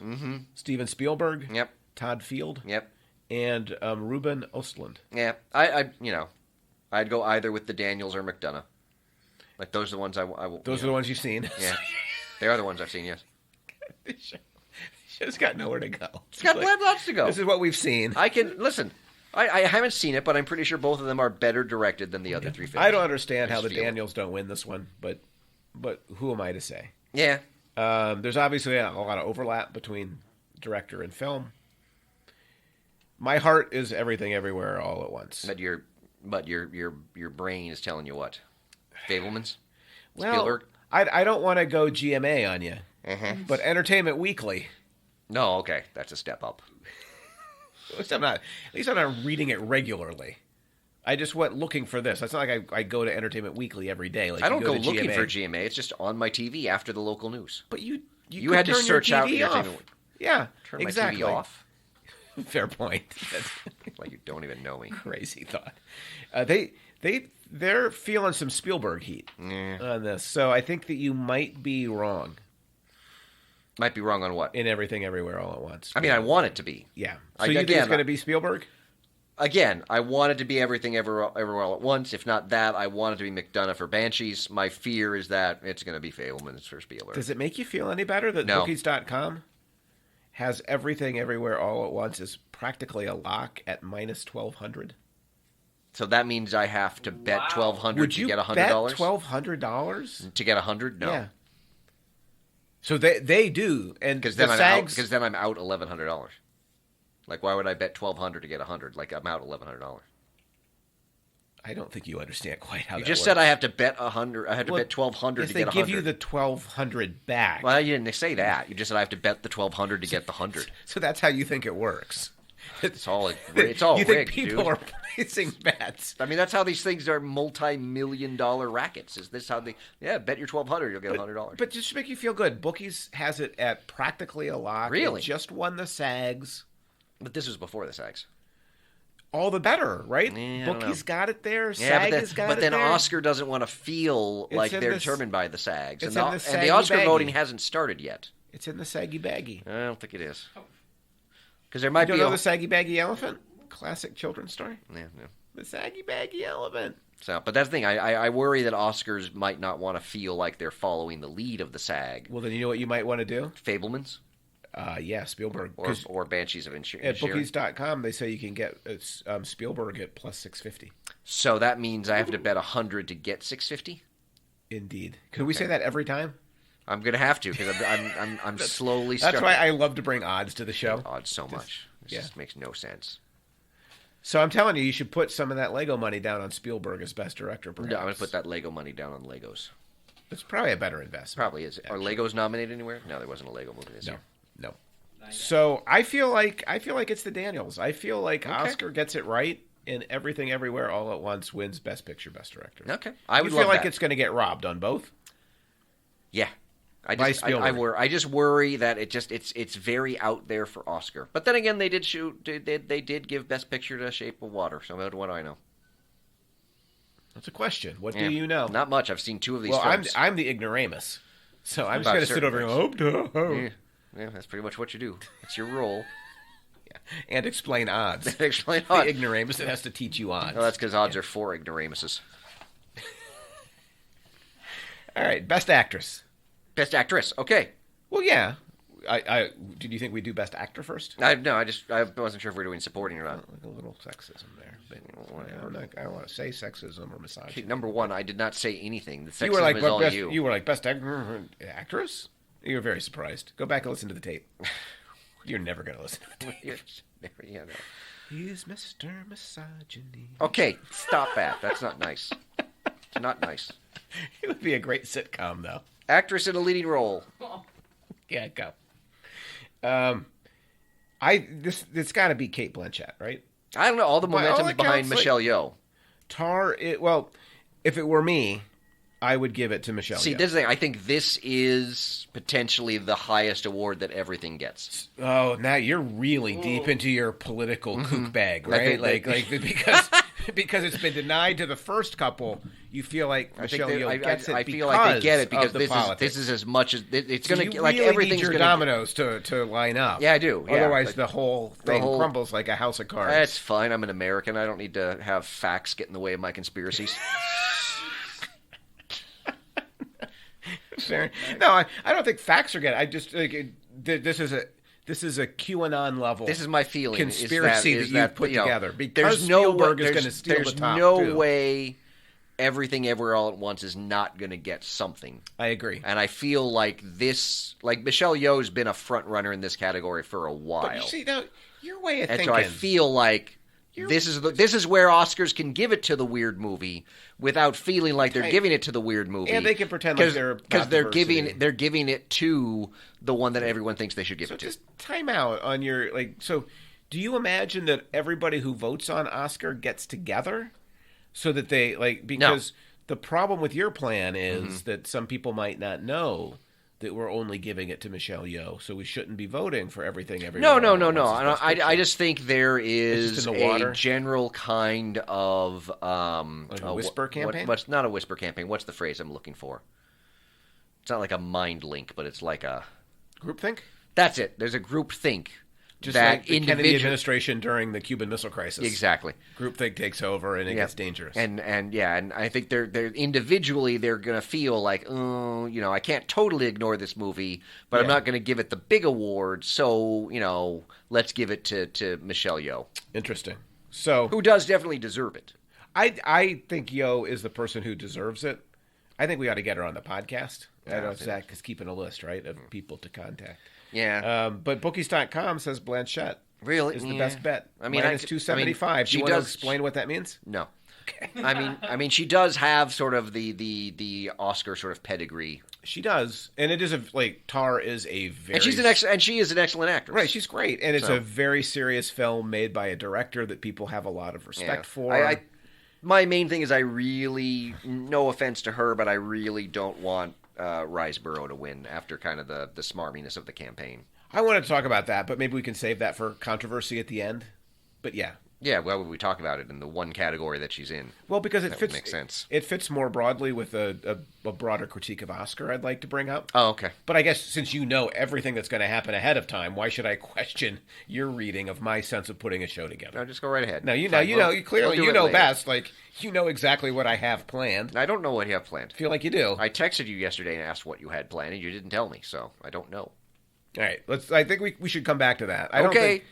Steven Spielberg, Yep. Todd Field, Yep. and Ruben Östlund. Yeah. I'd go either with the Daniels or McDonough. Like those are the ones I will. Those are the ones you've seen. Yeah. They are the ones I've seen. Yes. Show's got nowhere to go. It's got lots to go. This is what we've seen. I can listen. I haven't seen it, but I'm pretty sure both of them are better directed than the other three films. I don't understand I how just the feel it. Daniels don't win this one, but who am I to say? Yeah. There's obviously a lot of overlap between director and film. My heart is Everything Everywhere All at Once. But your brain is telling you what? Fablemans? Well, Spielberg? I don't want to go GMA on you, but Entertainment Weekly. No, okay, that's a step up. At least I'm not reading it regularly. I just went looking for this. It's not like I go to Entertainment Weekly every day. Like I don't you go to looking GMA. for GMA. It's just on my TV after the local news. But you You had to turn your search out TV Entertainment. off. Yeah, Turn exactly. my TV off. Fair point. That's Like you don't even know me. crazy thought. They're feeling some Spielberg heat on this, so I think that you might be wrong Might be wrong on what? in Everything Everywhere All at Once. I mean, I want it to be. Yeah. So you think it's going to be Spielberg? Again, I want it to be Everything Everywhere All at Once. If not that, I want it to be McDonough for Banshees. My fear is that it's going to be Fableman's for Spielberg. Does it make you feel any better that No. Bookies.com has Everything Everywhere All at Once is practically a lock at minus 1,200? So that means I have to bet $1,200 to get $100? bet $1,200? To get 100? No. Yeah. So they do, and Because the then, SAGs... I'm out $1,100. Like, why would I bet $1,200 to get 100? Like, I'm out $1,100. I don't think you understand quite how You that just works. said I have to bet 100. I have to bet $1,200 If to they get 100. give you the 1,200 back, Well, you didn't say that. You just said I have to bet the $1,200 to get the 100. so that's how you think it works. It's all you rigged, think people dude. are placing bets? I mean, that's how these things are multi-million-dollar rackets. Is this how they? Yeah, bet your $1,200, you'll get $100. But just to make you feel good, Bookies has it at practically a lock. Really? It just won the SAGs. But this was before the SAGs. All the better, right? Yeah, I don't Bookies know. got it there. Yeah, SAG has got but it then there. Oscar doesn't want to feel It's like in they're the- determined by the SAGs, it's and in the, the and the saggy Oscar baggy. voting hasn't started yet. It's in the saggy baggy. I don't think it is. Because there might You be don't know the saggy baggy elephant? Classic children's story. Yeah. The saggy baggy elephant. So, but that's the thing. I worry that Oscars might not want to feel like they're following the lead of the SAG. Well, then you know what you might want to do? Fablemans Yeah, Spielberg. or Banshees of Inisherin. At Bookies.com, they say you can get Spielberg at plus 650. So that means I have to bet 100 to get 650. Indeed. Could we say that every time? I'm gonna have to because I'm slowly. That's starting. why I love to bring odds to the show. Odds so much. It yeah. just makes no sense. So I'm telling you, you should put some of that Lego money down on Spielberg as best director. Perhaps. No, I'm gonna put that Lego money down on Legos. It's probably a better investment. Probably is. Are Legos nominated anywhere? No, there wasn't a Lego movie this year. No. So I feel like it's the Daniels. I feel like Oscar gets it right, and Everything Everywhere All at Once wins Best Picture, Best Director. Okay, I would feel love like that. it's going to get robbed on both. Yeah. I just worry that it's very out there for Oscar. But then again, they did give Best Picture to Shape of Water. So what do I know? That's a question. What Yeah. do you know? Not much. I've seen two of these Well, films. I'm the ignoramus, so I'm just About going to sit certain over and go, oh, Yeah, that's pretty much what you do. It's your role. and explain odds. Explain The odds. ignoramus that has to teach you odds. Well, that's because odds are for ignoramuses. All right, Best Actress. Best Actress. Okay. Well, yeah. Did you think we'd do Best Actor first? I wasn't sure if we were doing supporting or not. Like a little sexism there. But I don't want to say sexism or misogyny. Okay, number one, I did not say anything. The sexism You were like, is all best, you. you were like Best Actress? You were very surprised. Go back and listen to the tape. You're never going to listen to the tape. Yeah, no. He's Mr. Misogyny. Okay, stop that. That's not nice. It's not nice. It would be a great sitcom, though. Actress in a leading role. Yeah, go. It's got to be Kate Blanchett, right? I don't know. All the By all momentum's behind accounts, Michelle Yeoh. If it were me, I would give it to Michelle See, Yeoh. this is the thing. I think this is potentially the highest award that everything gets. Oh, now you're really deep into your political kook bag, right? Like because it's been denied to the first couple, you feel like Michelle Yeoh gets it. I feel like they get it because of the this politics. is as much as it's So going you to like really everything's need your going to. dominoes to line up. Yeah, I do. Yeah. Otherwise, Like, the whole thing crumbles like a house of cards. That's fine. I'm an American. I don't need to have facts get in the way of my conspiracies. Fair. No, I don't think facts are good. I just this is a QAnon level. This is my feeling. Conspiracy is that you put together because there's no Spielberg is there's- going to steal the There's top. no too. way Everything Everywhere All at Once is not going to get something. I agree. And I feel like Michelle Yeoh's been a front runner in this category for a while. But you see, now Your way of And thinking. so I feel like this is where Oscars can give it to the weird movie without feeling like they're giving it to the weird movie. And they can pretend like they're because about diversity. they're giving it to the one that everyone thinks they should give it to. Just time out on your So, do you imagine that everybody who votes on Oscar gets together so that they because the problem with your plan is that some people might not know that we're only giving it to Michelle Yeoh, so we shouldn't be voting for everything. No. I just think there is in the water? a general kind of a whisper campaign. What's not a whisper campaign? What's the phrase I'm looking for? It's not like a mind link, but it's like a groupthink. That's it. There's a group think. Just like the Kennedy administration during the Cuban Missile Crisis. Exactly. Groupthink takes over and it gets dangerous. And I think they're individually they're going to feel like, I can't totally ignore this movie, but I'm not going to give it the big award, so, let's give it to Michelle Yeoh. Interesting. So who does definitely deserve it. I think Yeoh is the person who deserves it. I think we ought to get her on the podcast. I know Zach is keeping a list, right, of people to contact. Yeah. But Bookies.com says Blanchett really is the best bet. I mean, minus 275. Do you want to explain what that means? No. Okay. I mean, she does have sort of the Oscar sort of pedigree. She does, and it is Tar is a very and she is an excellent actress. Right, she's great, and it's a very serious film made by a director that people have a lot of respect for. My main thing is I really, no offense to her, but I really don't want Riseborough to win after kind of the smarminess of the campaign. I wanted to talk about that, but maybe we can save that for controversy at the end. But yeah. Yeah, well, would we talk about it in the one category that she's in? Well, because it fits. Makes sense. It fits more broadly with a broader critique of Oscar I'd like to bring up. Oh, okay. But I guess since you know everything that's going to happen ahead of time, why should I question your reading of my sense of putting a show together? No, just go right ahead. No, you know best. You know exactly what I have planned. I don't know what you have planned. I feel like you do. I texted you yesterday and asked what you had planned, and you didn't tell me, so I don't know. All right, I think we should come back to that. I don't think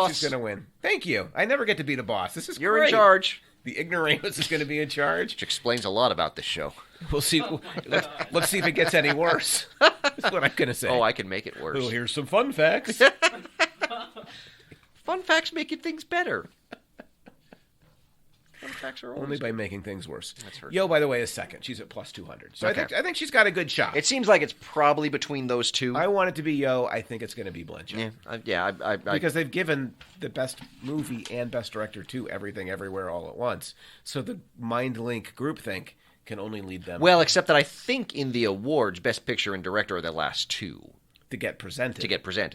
she's going to win. Thank you. I never get to be the boss. This is You're great. in charge. The ignoramus is going to be in charge. Which explains a lot about this show. We'll see. Let's see if it gets any worse. That's what I'm going to say. Oh, I can make it worse. Well, here's some fun facts. Fun facts making things better. Fun facts are only by making things worse. That's her. Yeoh, by the way, is second. She's at plus 200. So okay. I think she's got a good shot. It seems like it's probably between those two. I want it to be Yeoh. I think it's going to be Blanchett. Yeah, because they've given the best movie and best director to Everything Everywhere All at Once. So the mind link groupthink can only lead them. Well, except that I think in the awards, Best Picture and Director are the last two. To get presented.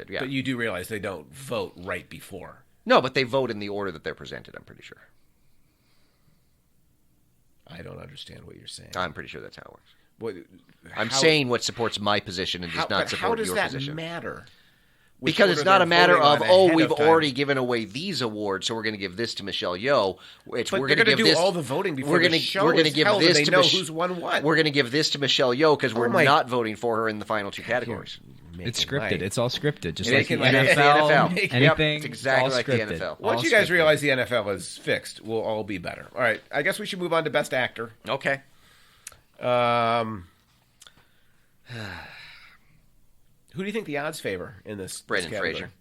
Yeah. But you do realize they don't vote right before. No, but they vote in the order that they're presented, I'm pretty sure. I don't understand what you're saying. I'm pretty sure that's how it works. I'm saying what supports my position and does not support your position. How does that matter? Because it's not a matter of, we've already given away these awards, so we're going to give this to Michelle Yeoh. We're going to do all the voting before the show. We're going to give this to who's won what. We're going to give this to Michelle Yeoh because we're not voting for her in the the two categories. It's scripted. It's all scripted, just like the NFL. Anything, it's exactly like the NFL. Once you guys realize the NFL is fixed, we'll all be better. All right, I guess we should move on to Best Actor. Okay. Who do you think the odds favor in this? Brendan Fraser.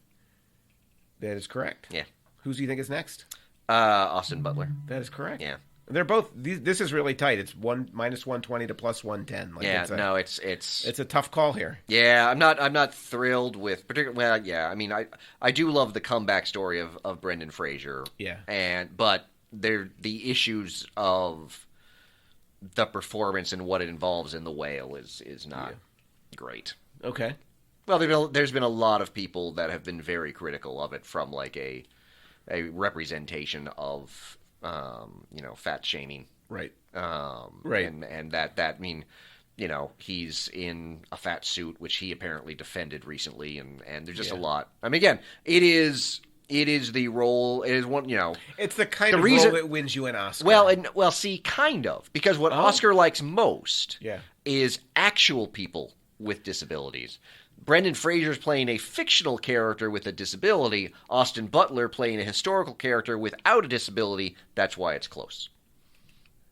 That is correct. Yeah. Who do you think is next? Austin Butler. That is correct. Yeah. They're both. This is really tight. It's minus 120 to plus 110. It's a tough call here. Yeah, I'm not thrilled with particularly. Well, yeah, I mean, I do love the comeback story of Brendan Fraser. Yeah. But the issues of the performance and what it involves in The Whale is not great. Okay. Well, there's been a lot of people that have been very critical of it from like a representation of fat shaming, right? Right, and that he's in a fat suit, which he apparently defended recently, and there's just a lot. I mean, again, it is the role. It is one. It's the kind of role that wins you an Oscar. See, kind of, because what Oscar likes most, is actual people with disabilities. Brendan Fraser's playing a fictional character with a disability. Austin Butler playing a historical character without a disability. That's why it's close.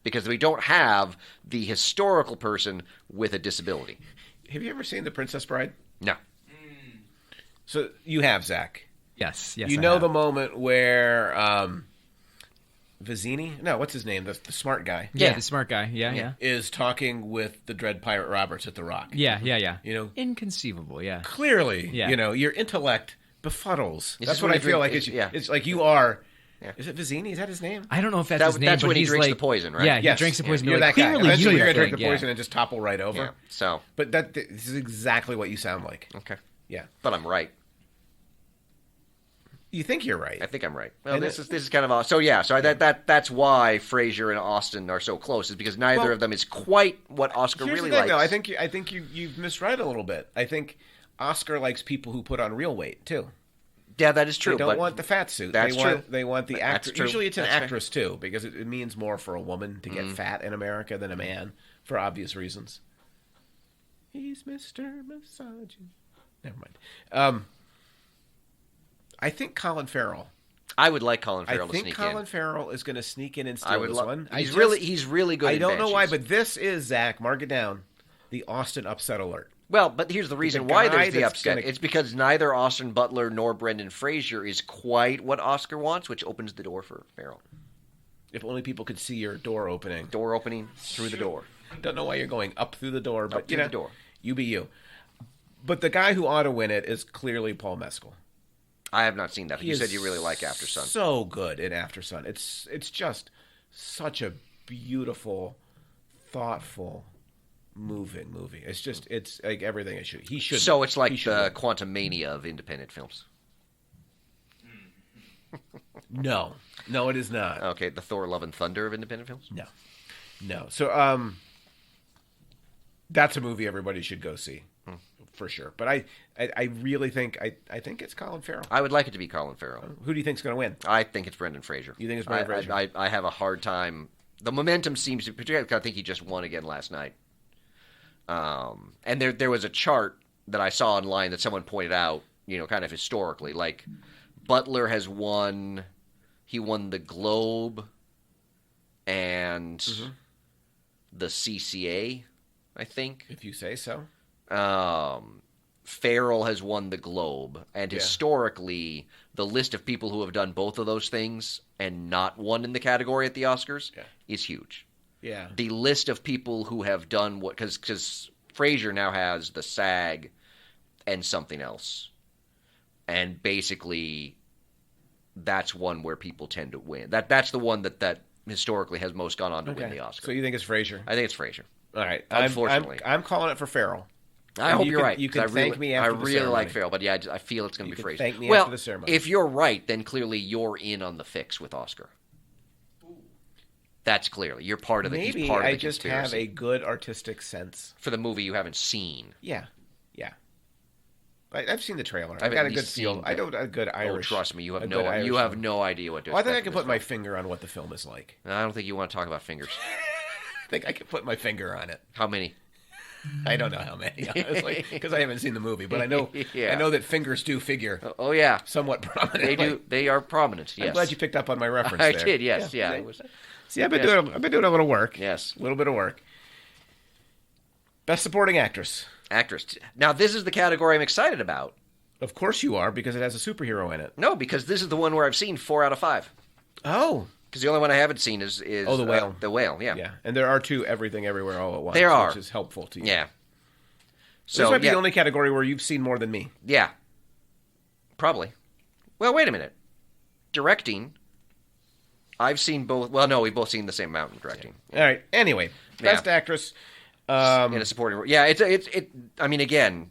Because we don't have the historical person with a disability. Have you ever seen The Princess Bride? No. So you have, Zach. Yes. I You know have. the moment where Vizzini? No, what's his name? The smart guy. Yeah, Yeah. the smart guy. Yeah. Is talking with the Dread Pirate Roberts at the Rock. Yeah. You know, Inconceivable. Yeah. clearly, Yeah. you know, your intellect befuddles. This That's is what when I he feel drink- like. yeah. It's like you are. Yeah. Is it Vizzini? Is that his name? I don't know if that's his name, that's but when he he's drinks like, the poison, right? Yeah, he Yes. drinks the poison. You're Like, that guy. clearly Eventually, you, you're I gonna drink think, the poison and just topple right over. Yeah. So, But this is exactly what you sound like. okay. Yeah. But I'm right. You think you're right. I think I'm right. Well, And this is kind of so yeah. So that's why Fraser and Austin are so close, is because neither of them is quite what Oscar Here's really the thing, likes. though. I think you've misread a little bit. I think Oscar likes people who put on real weight too. Yeah, that is true. They don't but want the fat suit. That's true. They want the That's actress. true. Usually, it's an That's fair. actress too, because it means more for a woman to get fat in America than a man for obvious reasons. He's Mr. Misogyn. Never mind. I think Colin Farrell. I would like Colin Farrell I to think sneak Colin in. Farrell is going to sneak in and steal I would this love. one. He's really good. I in don't know why, Banshees. but this is, Zach, mark it down, the Austin upset alert. Well, but here's the reason The why guy there's the that's upset. gonna- It's because neither Austin Butler nor Brendan Fraser is quite what Oscar wants, which opens the door for Farrell. If only people could see your door opening. Door opening through the door. Don't know why you're going up through the door, but through the door. You be you. But the guy who ought to win it is clearly Paul Mescal. I have not seen that. But He you is said you really like After Sun. So good in After Sun. It's just such a beautiful, thoughtful, moving movie. It's like everything it should. He should. So it's like he should the win. Quantum Mania of independent films. No, it is not. Okay, the Thor: Love and Thunder of independent films. No. So that's a movie everybody should go see for sure. But I really think I think it's Colin Farrell. I would like it to be Colin Farrell. Who do you think's going to win? I think it's Brendan Fraser. You think it's Brendan Fraser? I have a hard time. The momentum seems to, particularly because I think he just won again last night. And there was a chart that I saw online that someone pointed out, kind of historically. Like, Butler has won, he won the Globe and the CCA, I think. If you say so. Farrell has won the Globe, and historically, the list of people who have done both of those things and not won in the category at the Oscars is huge. Yeah. The list of people who have done what, because Fraser now has the SAG and something else, and basically, that's one where people tend to win. That's the one that historically has most gone on to win the Oscar. So you think it's Fraser? I think it's Fraser. All right. Unfortunately. I'm calling it for Farrell. I And hope you you're can- right. you 'cause can thank me after I the really ceremony. like Farrell, but yeah, I feel it's going to be can Fraser. thank me well, after the ceremony. if you're right, then clearly you're in on the fix with Oscar. That's clearly you're part of the. Maybe he's part of I the just conspiracy. have a good artistic sense. for the movie you haven't seen. Yeah. I've seen the trailer. I've I've got at a good least feel. seen I know a good Oh, Irish. trust me, you a have good Irish film. no idea what to Well, I expect. think I from can this put my film. finger on what the film is like. I don't think you want to talk about fingers. I think I can put my finger on it. How many? I don't know how many, honestly, because I haven't seen the movie. But I know, Yeah. I know that fingers do figure Oh yeah, somewhat prominently. they do. They are prominent. Yes, I'm glad you picked up on my reference. I there. did. Yes, yeah. See? It was- See, I've been Yes. doing a little work. Yes. A little bit of work. Best supporting actress. Actress. Now this is the category I'm excited about. Of course you are, because it has a superhero in it. No, because this is the one where I've seen 4 out of 5. Oh, Because the only one I haven't seen is The Whale. The Whale, yeah. yeah. And there are 2 Everything Everywhere All at Once. There are. Which is helpful to you. Yeah. So this might be yeah, the only category where you've seen more than me. yeah. Probably. Well, wait a minute. Directing. I've seen both. Well, no, we've both seen the same amount in directing. All right. Anyway, best actress. In a supporting role. Yeah, it. I mean, again,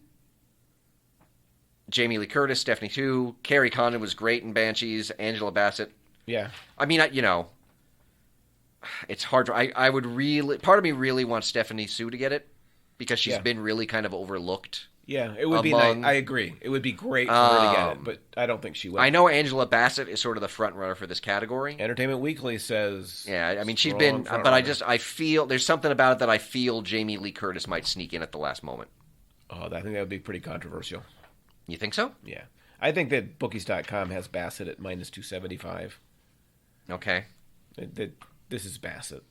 Jamie Lee Curtis, Stephanie Tu, Carrie Condon was great in Banshees, Angela Bassett. Yeah. I mean, it's hard. I would really. Part of me really wants Stephanie Sue to get it because she's been really kind of overlooked. Yeah, it would be Among- nice. I agree. It would be great for her to get it, but I don't think she will. I know Angela Bassett is sort of the front runner for this category. Entertainment Weekly says. Yeah, I mean, she's strong been, front but runner. I feel there's something about it that I feel Jamie Lee Curtis might sneak in at the last moment. Oh, I think that would be pretty controversial. You think so? Yeah. I think that Bookies.com has Bassett at minus 275. Okay. This is Bassett.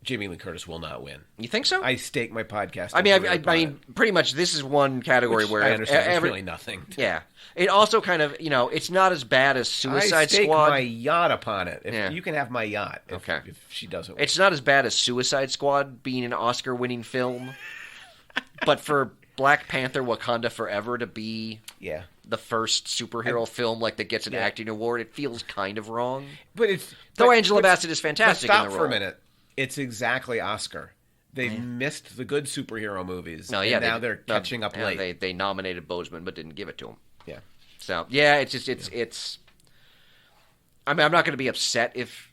Jamie Lee Curtis will not win. You think so? I stake my podcast. I mean, pretty much this is one category where I understand it's really nothing. Yeah, it also kind of it's not as bad as Suicide I stake Squad. my yacht upon it. Yeah. You can have my yacht. Okay. If she doesn't win. It's not as bad as Suicide Squad being an Oscar-winning film, but for Black Panther: Wakanda Forever to be the first superhero film that gets an acting award, it feels kind of wrong. But it's though Angela Bassett is fantastic. Stop in the for role. a minute. It's exactly Oscar. They've missed the good superhero movies. No, yeah, now they're catching up late. They nominated Boseman but didn't give it to him. Yeah. So it's. I mean, I'm not going to be upset if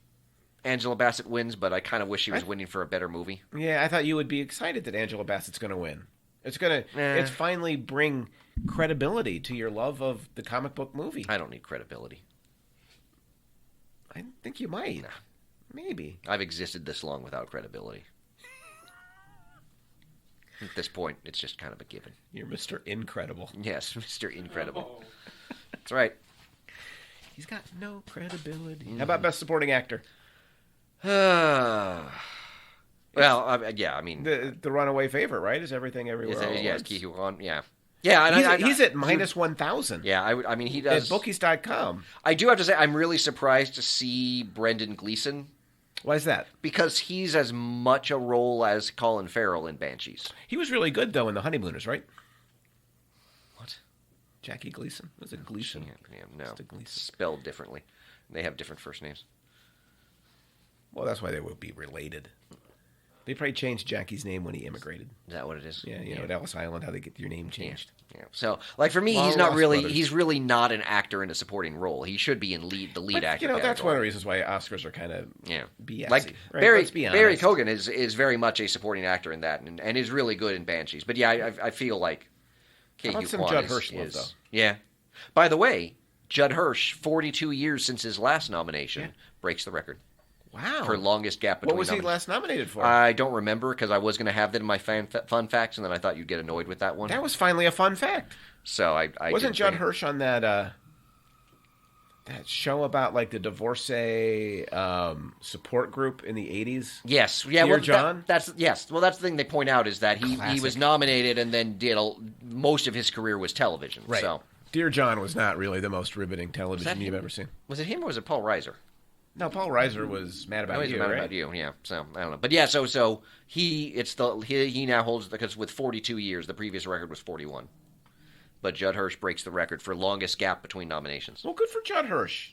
Angela Bassett wins, but I kind of wish she was winning for a better movie. Yeah, I thought you would be excited that Angela Bassett's going to win. It's finally bring credibility to your love of the comic book movie. I don't need credibility. I think you might. Nah. Maybe. I've existed this long without credibility. At this point, it's just kind of a given. You're Mr. Incredible. Yes, Mr. Incredible. That's right. He's got no credibility. How about Best Supporting Actor? Well, I mean... The runaway favorite, right? Is Everything Everywhere All at Yes, Once? Ke Huy Quan, yeah. Yeah, and he's at minus 1,000. Yeah, I mean, he does... At bookies.com. I do have to say, I'm really surprised to see Brendan Gleeson. Why is that? Because he's as much a role as Colin Farrell in Banshees. He was really good, though, in The Honeymooners, right? What? Jackie Gleason? Was it Gleason? Yeah, no. Gleason. Spelled differently. They have different first names. Well, that's why they would be related. They probably changed Jackie's name when he immigrated. Is that what it is? Yeah, at Ellis Island, how they get your name changed. Yeah. So, for me, he's really not an actor in a supporting role. He should be in the lead actor. That's one of the reasons why Oscars are kind of BS-y. Like right? Barry Keoghan is very much a supporting actor in that, and is really good in Banshees. But yeah, I feel like How about some Judd Hirsch love, though? Yeah. By the way, Judd Hirsch, 42 years since his last nomination, breaks the record. Wow. For longest gap between What was he last nominated for? I don't remember because I was going to have that in my fun facts, and then I thought you'd get annoyed with that one. That was finally a fun fact. So I wasn't Judd Hirsch on that show about like the divorcee support group in the 80s? Yes. Yeah. Dear John? That's the thing they point out is that he was nominated and then did most of his career was television. Right. So. Dear John was not really the most riveting television you've ever seen. Was it him or was it Paul Reiser? No, Paul Reiser was Mad About You, right? Mad About You, yeah. So I don't know, but yeah. So he now holds because with 42 years, the previous record was 41. But Judd Hirsch breaks the record for longest gap between nominations. Well, good for Judd Hirsch,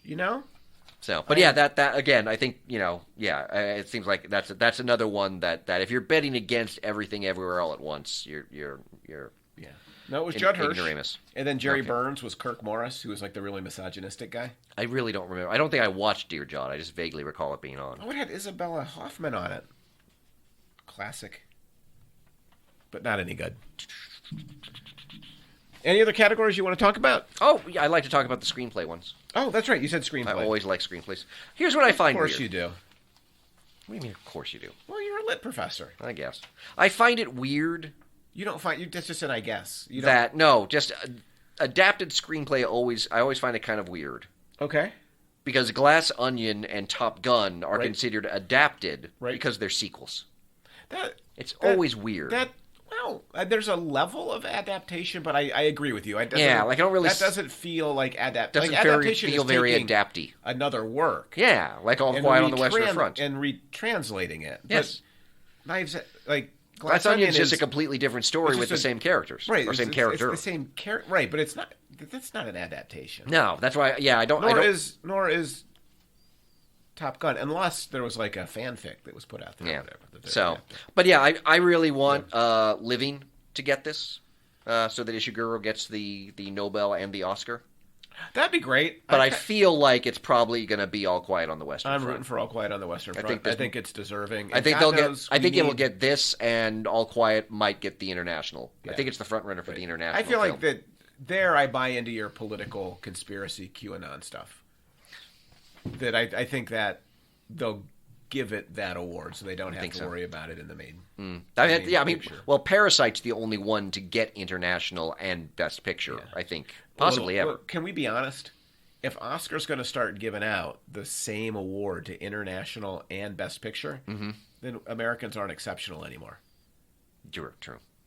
So, but yeah, that again, I think it seems like that's another one that if you're betting against Everything Everywhere All at Once, you're yeah. No, it was Judd Hirsch. Ignoramus. And then Jerry Burns was Kirk Morris, who was like the really misogynistic guy. I really don't remember. I don't think I watched Dear John. I just vaguely recall it being on. Oh, it had Isabella Hoffman on it. Classic. But not any good. Any other categories you want to talk about? Oh, yeah, I like to talk about the screenplay ones. Oh, that's right. You said screenplay. I always like screenplays. Here's what I find weird. Of course you do. What do you mean, of course you do? Well, you're a lit professor. I guess. I find it weird... You don't find that's just an I guess. Just adapted screenplay. I always find it kind of weird. Okay. Because Glass Onion and Top Gun are considered adapted because they're sequels. It's always weird. There's a level of adaptation, but I agree with you. I don't really. That doesn't feel like adaptation. Doesn't feel very adapty. Another work. Yeah, like All Quiet on the Western Front and retranslating it. Yes. But Knives like. Glass Onion is just a completely different story with the same characters, right? Or same character. It's the same character, right? But it's not. That's not an adaptation. No, that's why. Yeah, I don't. Nor is Top Gun, unless there was like a fanfic that was put out there. Yeah. Or whatever, So, but yeah, I really want Living to get this, so that Ishiguro gets the Nobel and the Oscar. That'd be great. But I feel like it's probably going to be All Quiet on the Western Front. I'm rooting for All Quiet on the Western Front. I think it's deserving. I think they'll get. I think it will get this, and All Quiet might get the international. Yeah. I think it's the front runner for the international. I feel like that. There, I buy into your political conspiracy QAnon stuff. That I think that they'll give it that award, so they don't have to worry about it in the main. Well, Parasite's the only one to get international and Best Picture. Yeah. I think possibly ever. Can we be honest? If Oscar's going to start giving out the same award to international and Best Picture, then Americans aren't exceptional anymore. True.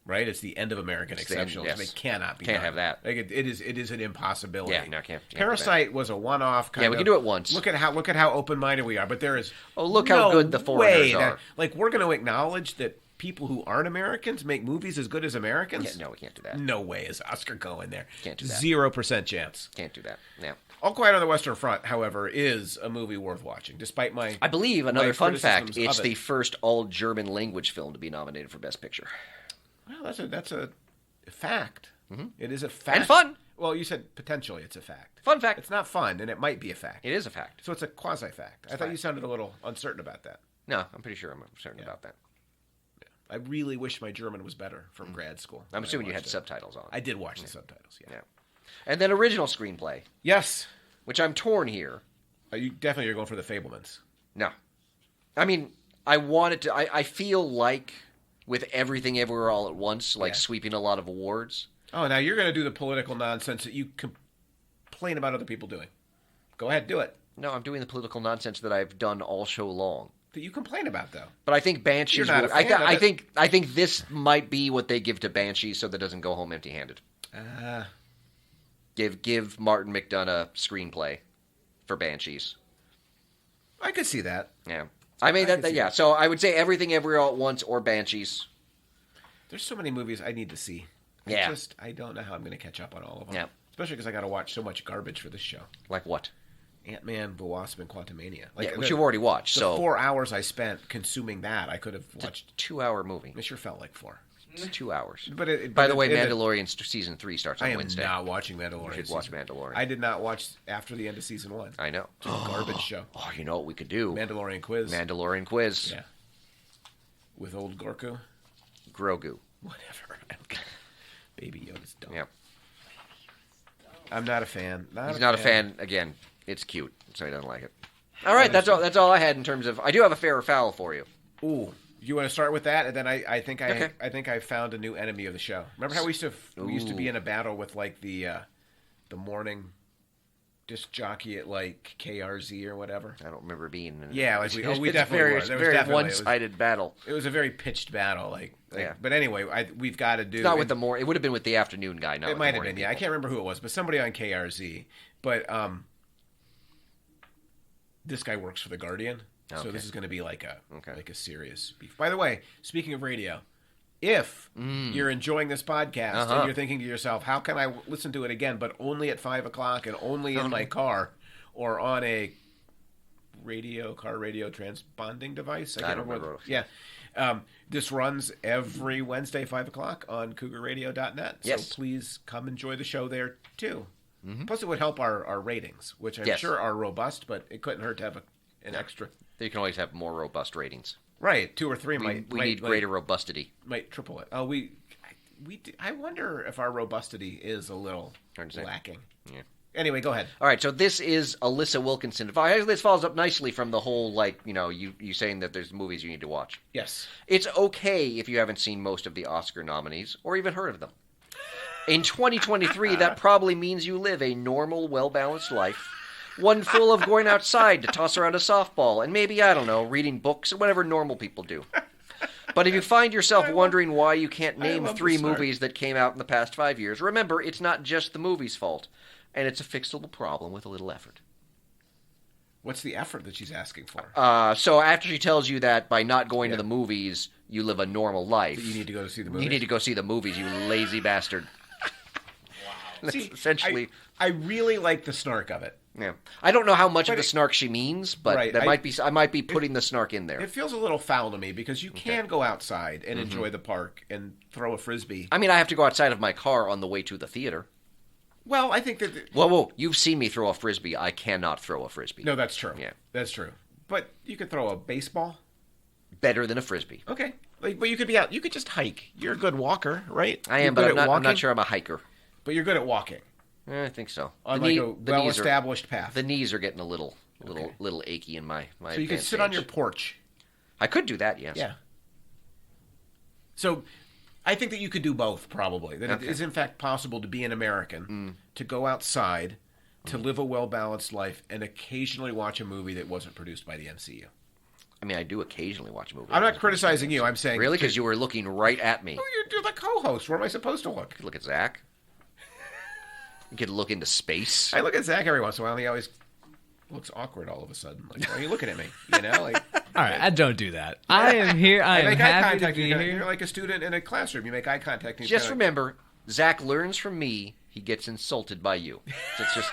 Right? It's the end of American It's the end, exceptionalism. yes. It cannot be Can't done. have that. Like it is an impossibility. Yeah, no, can't have Parasite was a one-off kind of... Yeah, we can do it once. Look at how open-minded we are, but there is look no how good the foreigners way are. like, we're going to acknowledge that people who aren't Americans make movies as good as Americans? Yeah, no, we can't do that. No way is Oscar going there. Can't do that. 0% chance. Can't do that. Yeah. All Quiet on the Western Front, however, is a movie worth watching, despite my... I believe, another fun fact, criticisms it's of the it. first all-German language film to be nominated for Best Picture. Well, that's a fact. Mm-hmm. It is a fact. And fun. Well, you said potentially it's a fact. Fun fact. It's not fun, and it might be a fact. It is a fact. So it's a quasi-fact. I thought you sounded a little uncertain about that. No, I'm pretty sure I'm certain about that. I really wish my German was better from grad school. I'm when I assuming you had watched it. subtitles on. I did watch the subtitles, yeah. And then original screenplay, Yes. which I'm torn here. You definitely are going for the Fablemans. No. I mean, I wanted to... I feel like with Everything Everywhere All at Once, like sweeping a lot of awards... Oh, now you're going to do the political nonsense that you complain about other people doing. Go ahead, do it. No, I'm doing the political nonsense that I've done all show long. That you complain about, though. But I think Banshees... You're not a fan of it. I think this might be what they give to Banshees so that it doesn't go home empty-handed. Give Martin McDonough a screenplay for Banshees. I could see that. Yeah. I mean, yeah. So I would say Everything Everywhere All at Once or Banshees. There's so many movies I need to see. Yeah. I don't know how I'm going to catch up on all of them. Yeah. Especially because I got to watch so much garbage for this show. Like what? Ant-Man, the Wasp, and Quantumania. Like, which you've already watched. The So 4 hours I spent consuming that, I could have watched. It's a 2-hour movie. It sure felt like 4. It's 2 hours. But By the way, Mandalorian season 3 starts on I am Wednesday. not watching Mandalorian. You should watch Mandalorian. I did not watch after the end of season 1. I know. It's a garbage show. Oh, you know what we could do? Mandalorian quiz. Mandalorian quiz. Yeah. With old Gorku. Grogu. Whatever. I don't care. Baby Yoda's dumb. Yeah. I'm not a fan. He's not a fan. Again, it's cute, so he doesn't like it. All right, that's all I had in terms of... I do have a fair or foul for you. Ooh. You want to start with that, and then I think Okay. I found a new enemy of the show. Remember how we used to be in a battle with like the morning disc jockey at like KRZ or whatever. I don't remember being in Yeah, like we it's definitely very, were. It's There was very definitely- one-sided battle. It was a very pitched battle, like Yeah. But anyway, we've got to do. Not with the more. It would have been with the afternoon guy. Not It with might the have been. morning Yeah, I people. can't remember who it was, but somebody on KRZ. But this guy works for the Guardian, so Okay. this is going to be like a serious beef. By the way, speaking of radio, if you're enjoying this podcast and you're thinking to yourself, how can I listen to it again, but only at 5:00 and only in my car or on a car radio transponding device? I don't remember. Yeah. This runs every Wednesday, 5:00 on CougarRadio.net. Yes. So please come enjoy the show there, too. Plus, it would help our ratings, which I'm Yes. sure are robust, but it couldn't hurt to have an extra. You can always have more robust ratings. Right, 2 or 3 We might need greater robustity. might triple it. Oh, I wonder if our robustity is a little Hard to say. lacking. Yeah. Anyway, go ahead. All right, so this is Alyssa Wilkinson. This follows up nicely from the whole, you saying that there's movies you need to watch. Yes. It's okay if you haven't seen most of the Oscar nominees or even heard of them. In 2023, that probably means you live a normal, well-balanced life, one full of going outside to toss around a softball and maybe, I don't know, reading books or whatever normal people do. But if you find yourself wondering why you can't name love 3 the start. movies that came out in the past 5 years, remember, it's not just the movie's fault, and it's a fixable problem with a little effort. What's the effort that she's asking for? So after she tells you that by not going to the movies, you live a normal life. You need to go to see the movie. You need to go see the movies, you lazy bastard. That's essentially... I really like the snark of it. Yeah, I don't know how much of the snark she means, but Right, I might be putting the snark in there. It feels a little foul to me because you can go outside and enjoy the park and throw a frisbee. I mean, I have to go outside of my car on the way to the theater. Well, I think that... Whoa, you've seen me throw a frisbee. I cannot throw a frisbee. No, that's true. Yeah. That's true. But you could throw a baseball. Better than a frisbee. Okay. But you could be out. You could just hike. You're a good walker, right? I You're am, but good I'm at not walking, sure I'm a hiker. But you're good at walking I think so. on The like knee- a the knees are- well-established path. The knees are getting a little achy in my So you could sit on your advanced age. porch. I could do that, yes. Yeah. So I think that you could do both, probably. That Okay. it is, in fact, possible to be an American, to go outside, to live a well-balanced life, and occasionally watch a movie that wasn't produced by the MCU. I mean, I do occasionally watch a movie. I'm not criticizing you. I'm saying Really? Because you were looking right at me. Oh, you're the co-host. Where am I supposed to look? Look at Zach. You could look into space. I look at Zach every once in a while, and he always looks awkward all of a sudden. Like, why are you looking at me? You know, like. All right, I don't do that. I am here. I am make eye happy to contact. be You're here. like a student in a classroom. You make eye contact. And Just remember, Zach learns from me. He gets insulted by you.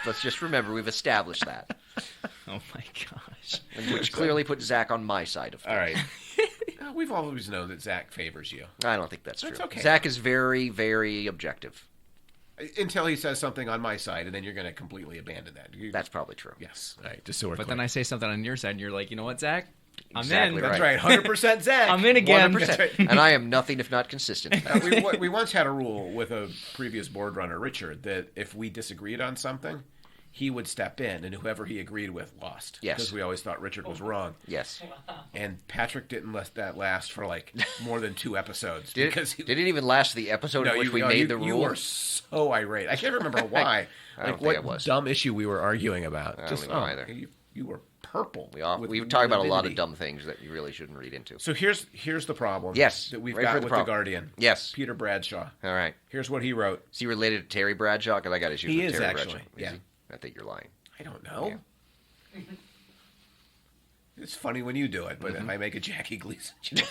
Let's just remember we've established that, Oh my gosh. which clearly puts Zach on my side of things. All right. We've always known that Zach favors you. I don't think that's true. That's okay. Zach is very, very objective. Until he says something on my side, and then you're going to completely abandon that. That's probably true. Yes. All right. Just so we're But clear. then I say something on your side, and you're like, you know what, Zach? I'm Exactly in. right. That's right. 100% Zach. I'm in again. 100%. That's right. And I am nothing if not consistent. We once had a rule with a previous board runner, Richard, that if we disagreed on something, he would step in, and whoever he agreed with lost. Yes. Because we always thought Richard was wrong. Yes. And Patrick didn't let that last for like more than 2 episodes. Did because it even last the episode in which we made the rule? You were so irate. I can't remember why. I don't like think I what was. dumb issue we were arguing about. I don't even know either. You were purple. We talk about a lot of lividity. dumb things that you really shouldn't read into. So here's the problem. Yes, that we've ready for got the with problem. the Guardian. Yes. Peter Bradshaw. All right. Here's what he wrote. Is he related to Terry Bradshaw? Because I got issues He with is, Terry actually. Bradshaw. Is Yeah. he? I think you're lying. I don't know. It's funny when you do it, but if I make a Jackie Gleason joke,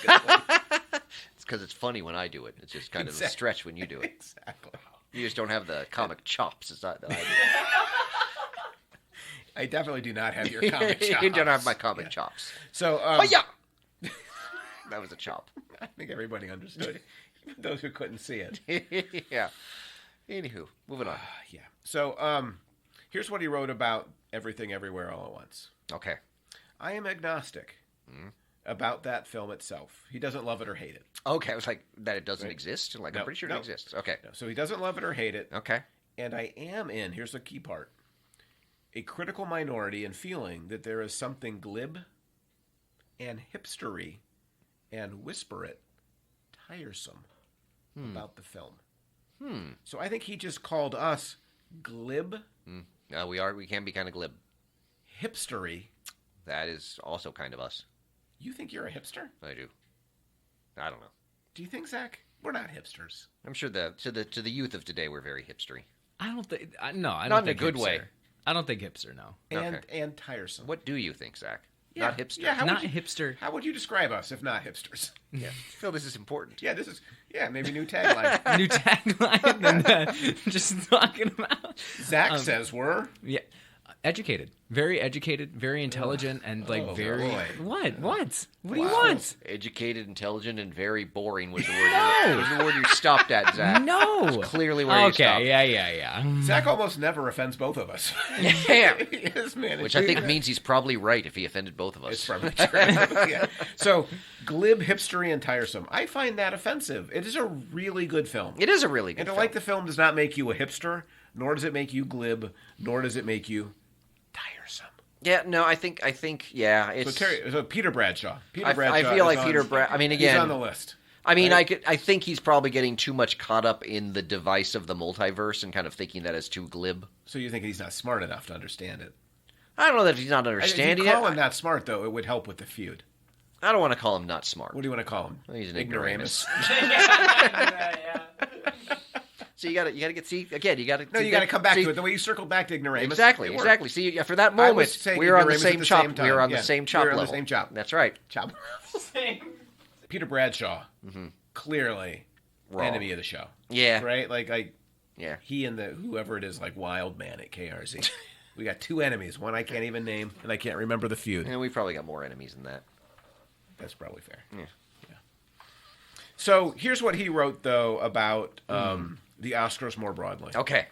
It's because it's funny when I do it. It's just kind of a Exactly. stretch when you do it. exactly. You just don't have the comic chops that I do. I definitely do not have your comic chops. You don't have my comic chops. So, Oh yeah, that was a chop. I think everybody understood, even those who couldn't see it. Yeah. Anywho, moving on. Yeah. So, here's what he wrote about Everything Everywhere All at Once. Okay. I am agnostic about that film itself. He doesn't love it or hate it. Okay, I was like that. It doesn't exist. Like No, I'm pretty sure no. it exists. Okay. No, so he doesn't love it or hate it. Okay. And I am in, here's the key part, a critical minority in feeling that there is something glib and hipstery and whisper it tiresome about the film. So I think he just called us glib, No, we can be kind of glib. hipstery. That is also kind of us. You think you're a hipster? I do. I don't know. Do you think, Zach? We're not hipsters. I'm sure to the youth of today, we're very hipstery. I don't think. No, I Not don't in a think good hipster. way. I don't think hipster. No, And tiresome. What do you think, Zach? Yeah. Not hipster. Yeah, how not would you, hipster. How would you describe us if not hipsters? Yeah. I feel this is important. Yeah, maybe new tagline. New tagline and just talking about. Zach says we're Yeah, educated, very intelligent, and like Oh, very. boy. What do you Wow. want? Educated, intelligent, and very boring was the word. Was the word you stopped at, Zach? No, Clearly where you stopped. Okay, yeah. Zach almost never offends both of us. Yeah. He is managed. Which I think means he's probably right if he offended both of It's us. probably true. Yeah. So, glib, hipstery, and tiresome. I find that offensive. It is a really good film. It is a really good And to film. like the film does not make you a hipster, nor does it make you glib, nor does it make you tiresome. Yeah, no, I think, yeah, it's. So Peter Bradshaw. I feel like Peter I mean, again, he's on the list. I mean, right? I think he's probably getting too much caught up in the device of the multiverse and kind of thinking that is too glib. So you think he's not smart enough to understand it? I don't know that he's not If understanding you call it. him not smart, though, it would help with the feud. I don't want to call him not smart. What do you want to call him? He's an ignoramus. So you got to get again. You got to No, you got to come back to it. The way you circled back to ignoramus. Exactly, it worked. exactly. See, for that I was moment, saying we were on the ignoramus at same the chop. same time. We were on Yeah, the same we chop were on the level. same chop. That's right. Chop. Peter Bradshaw, clearly Wrong. enemy of the show. Yeah. Right? Like Yeah. he and the whoever it is, like Wild Man at KRZ. We got 2 enemies. One I can't even name, and I can't remember the feud. And we probably got more enemies than that. That's probably fair. Yeah. So here's what he wrote, though, about the Oscars more broadly. Okay.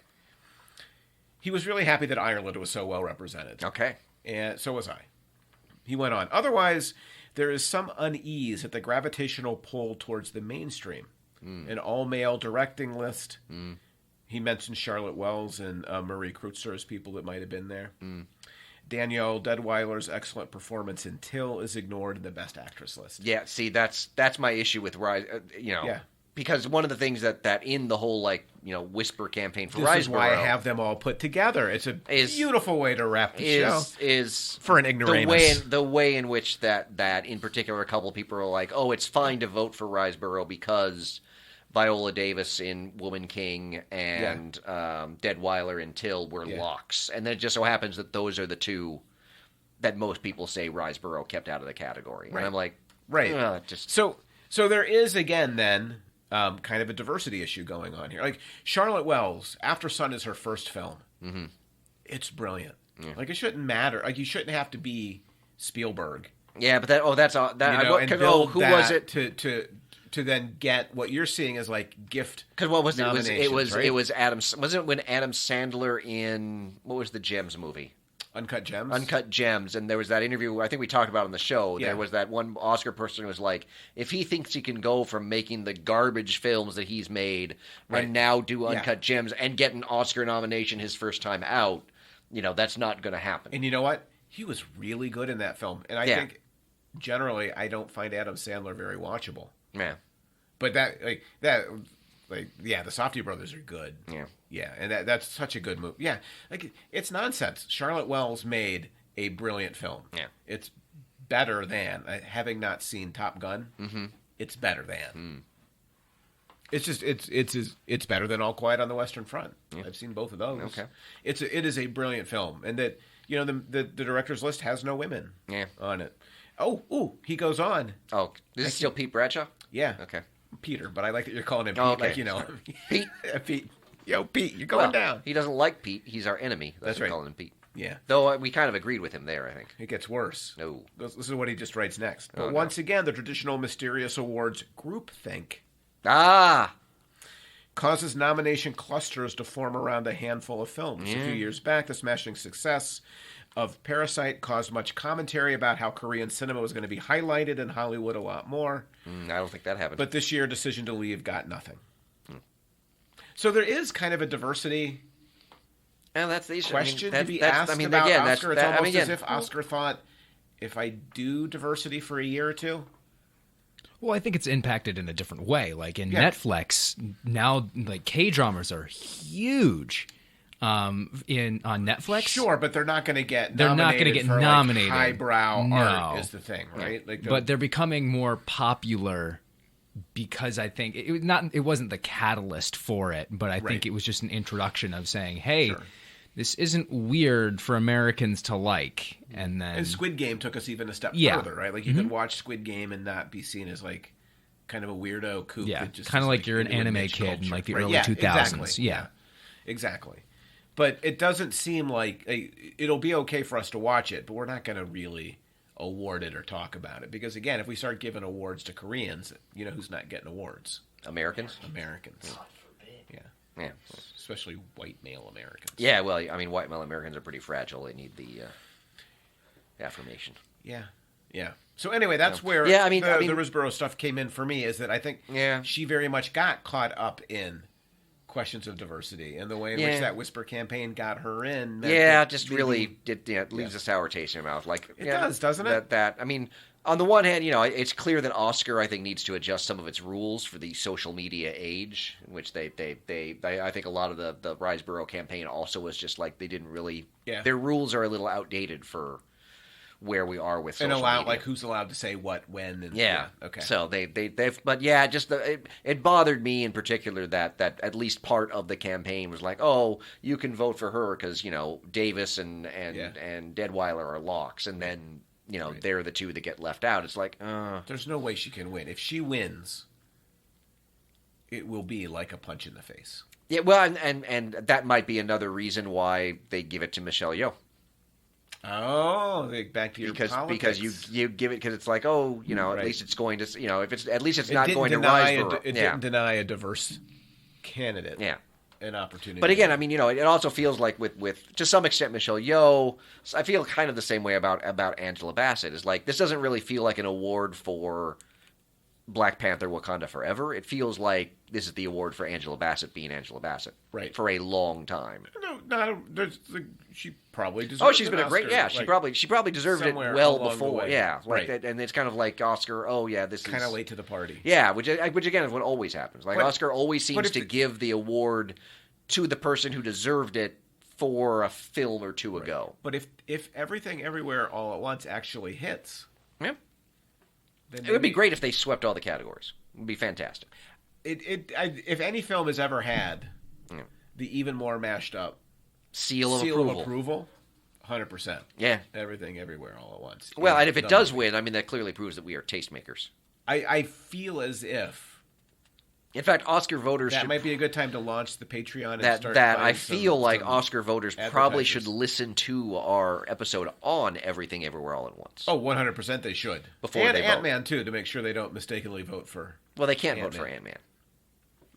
He was really happy that Ireland was so well represented. Okay. And so was I. He went on. Otherwise, there is some unease at the gravitational pull towards the mainstream. An all-male directing list. He mentioned Charlotte Wells and Marie Kreutzer as people that might have been there. Danielle Deadweiler's excellent performance in Till is ignored in the Best Actress list. Yeah. See, that's my issue with Rise. Yeah. because one of the things that in the whole Whisper campaign for This Riseborough is why I have them all put together. It's a beautiful way to wrap the show. Is for an ignoramus. the way in which that in particular a couple of people are like, oh, it's fine to vote for Riseborough because Viola Davis in Woman King and Deadweiler in Till were locks, and then it just so happens that those are the two that most people say Riseborough kept out of the category, and I'm like, right, just so there is again then. Kind of a diversity issue going on here. Like Charlotte Wells, After Sun is her first film. Mm-hmm. It's brilliant. Yeah. Like it shouldn't matter. Like you shouldn't have to be Spielberg. Yeah, but that's all. Who was it to then get what you're seeing as like gift? Because what was it? Right? It was Adam. Wasn't it when Adam Sandler in what was the Gems movie? Uncut Gems? Uncut Gems. And there was that interview, I think we talked about on the show. Yeah. There was that one Oscar person who was like, if he thinks he can go from making the garbage films that he's made and now do Uncut Gems and get an Oscar nomination his first time out, that's not going to happen. And you know what? He was really good in that film. And I think, generally, I don't find Adam Sandler very watchable. Yeah. But the Safdie brothers are good. Yeah. Yeah, and that's such a good movie. Yeah, like it's nonsense. Charlotte Wells made a brilliant film. Yeah. It's better than, having not seen Top Gun, it's better than. It's just, it's better than All Quiet on the Western Front. Yeah. I've seen both of those. Okay. It is a brilliant film. And that, the director's list has no women on it. Oh, he goes on. Oh, this is still Pete Bradshaw? Yeah. Okay. Peter, but I like that you're calling him Pete, Pete. Pete. Yo, Pete, you're going down. He doesn't like Pete. He's our enemy. That's right. Calling him Pete. Yeah. Though we kind of agreed with him there, I think. It gets worse. No. This is what he just writes next. But once again, the traditional mysterious awards groupthink causes nomination clusters to form around a handful of films. A few years back, the smashing success of Parasite caused much commentary about how Korean cinema was going to be highlighted in Hollywood a lot more. I don't think that happened. But this year, Decision to Leave got nothing. So there is kind of a diversity and that's the issue. question to be asked about Oscar. It's almost as if Oscar thought, if I do diversity for a year or two. Well, I think it's impacted in a different way. Like in Netflix, now like K-dramas are huge on Netflix. Sure, but they're not going to get nominated. Like highbrow art is the thing, right? Like but they're becoming more popular because I think it wasn't the catalyst for it, but I think it was just an introduction of saying, hey, this isn't weird for Americans to like. And Squid Game took us even a step further, right? Like you could watch Squid Game and not be seen as like kind of a weirdo kook. Yeah, kind of like you're an anime kid in like the early 2000s. Exactly. Yeah, exactly. But it doesn't seem like it'll be okay for us to watch it, but we're not going to really award it or talk about it. Because, again, if we start giving awards to Koreans, who's not getting awards? Americans. God forbid. Yeah. Especially white male Americans. Yeah, well, I mean, white male Americans are pretty fragile. They need the affirmation. Yeah. So anyway, that's where the Risborough stuff came in for me, is that I think she very much got caught up in questions of diversity, and the way in which that Whisper campaign got her in. It leaves a sour taste in your mouth. Like it does, doesn't it? I mean, on the one hand, it's clear that Oscar, I think, needs to adjust some of its rules for the social media age, in which they I think a lot of the Riseborough campaign also was just like they didn't really. Yeah. Their rules are a little outdated for where we are with social media. Like who's allowed to say what, when, and okay. So they've but just it bothered me in particular that at least part of the campaign was like, oh, you can vote for her because Davis and Deadweiler are locks, and then they're the two that get left out. It's like there's no way she can win. If she wins, it will be like a punch in the face. Yeah, well, and that might be another reason why they give it to Michelle Yeoh. Oh, back to your politics. Because you give it because it's like, oh, at least it's going to if it's at least it's not going to Riseborough. It didn't deny a diverse candidate. Yeah. An opportunity. But again, I mean, it also feels like with to some extent Michelle Yeoh, I feel kind of the same way about Angela Bassett. Is like this doesn't really feel like an award for Black Panther: Wakanda Forever. It feels like this is the award for Angela Bassett being Angela Bassett, Right. for a long time. She probably deserves. Oh, she's been an a great. Oscar, Yeah, like, she probably deserved it somewhere well along the before. way. Yeah, like Right. that, and it's kind of like Oscar. Oh yeah, this kind is of late to the party. Yeah, which again is what always happens. Like But- Oscar always but seems if to give the award to the person who deserved it for a film or two ago. But if Everything Everywhere All at Once actually hits, Yeah, then it would be maybe- great if they swept all the categories. It would be fantastic. If any film has ever had Yeah. the even more mashed up Seal of approval. 100%. Yeah. Everything Everywhere All at Once. Well, is and if it the does movie. win, I mean that clearly proves that we are tastemakers. I feel as if In fact, Oscar voters that should might be a good time to launch the Patreon and that start that I buying feel like some Oscar voters probably should advertisers. listen to our episode on Everything Everywhere All at Once. Oh, 100% they should. Before and they vote. Ant-Man, too, to make sure they don't mistakenly vote for... Well, they can't vote for Ant-Man.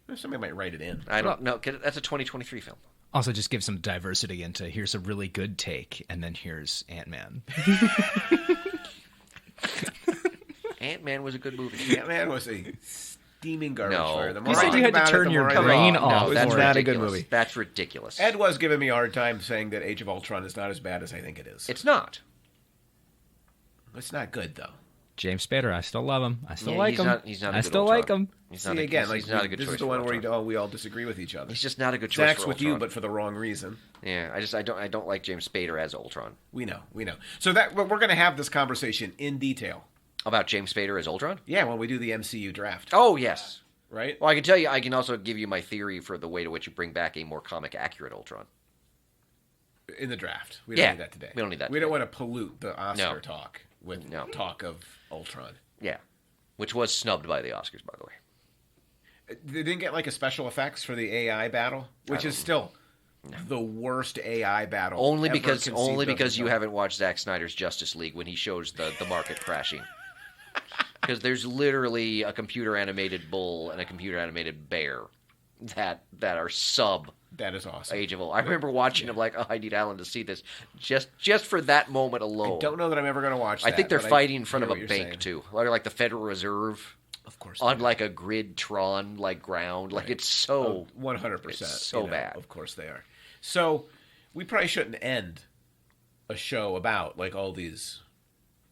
Ant-Man. Somebody might write it in. I don't know. That's a 2023 film. Also, just give some diversity into here's a really good take, and then here's Ant-Man. Ant-Man was a good movie. Ant-Man was a steaming garbage No. fire. The more You I said think you had to about it, turn the your more I brain think, off no, for it's it. not a good ridiculous. movie. That's ridiculous. Ed was giving me a hard time saying that Age of Ultron is not as bad as I think it is. It's not. It's not good, though. James Spader, I still love him. I still Yeah, like he's him. not- he's not a I good still Ultron. like him. He's See, not a, again, he's, like he's not a good this choice is the for one where Ultron. we all disagree with each other. He's just not a good choice Zach's for with Ultron. you, but for the wrong reason. Yeah, I don't like James Spader as Ultron. We know. So that we're going to have this conversation in detail. About James Spader as Ultron? Yeah, when we do the MCU draft, Oh, yes. right? Well, I can tell you, I can also give you my theory for the way to which you bring back a more comic accurate Ultron. In the draft, we Yeah, don't need that today. we don't need that We don't today. want to pollute the Oscar No. talk with No. talk of Ultron. Yeah. Which was snubbed by the Oscars, by the way. They didn't get like a special effects for the AI battle, which is still the worst AI battle. Only ever because conceived of you in haven't watched Zack Snyder's Justice League when he shows the market crashing. Because there's literally a computer animated bull and a computer animated bear that are sub That is awesome. Age of Ultron. I remember watching them like, oh, I need Allan to see this just for that moment alone. I don't know that I'm ever going to watch. I think they're but fighting in front hear of a what bank you're saying. too, like the Federal Reserve, Of course, on they like a grid Tron like ground. Like it's so 100%. it's so bad. Of course they are. So we probably shouldn't end a show about like all these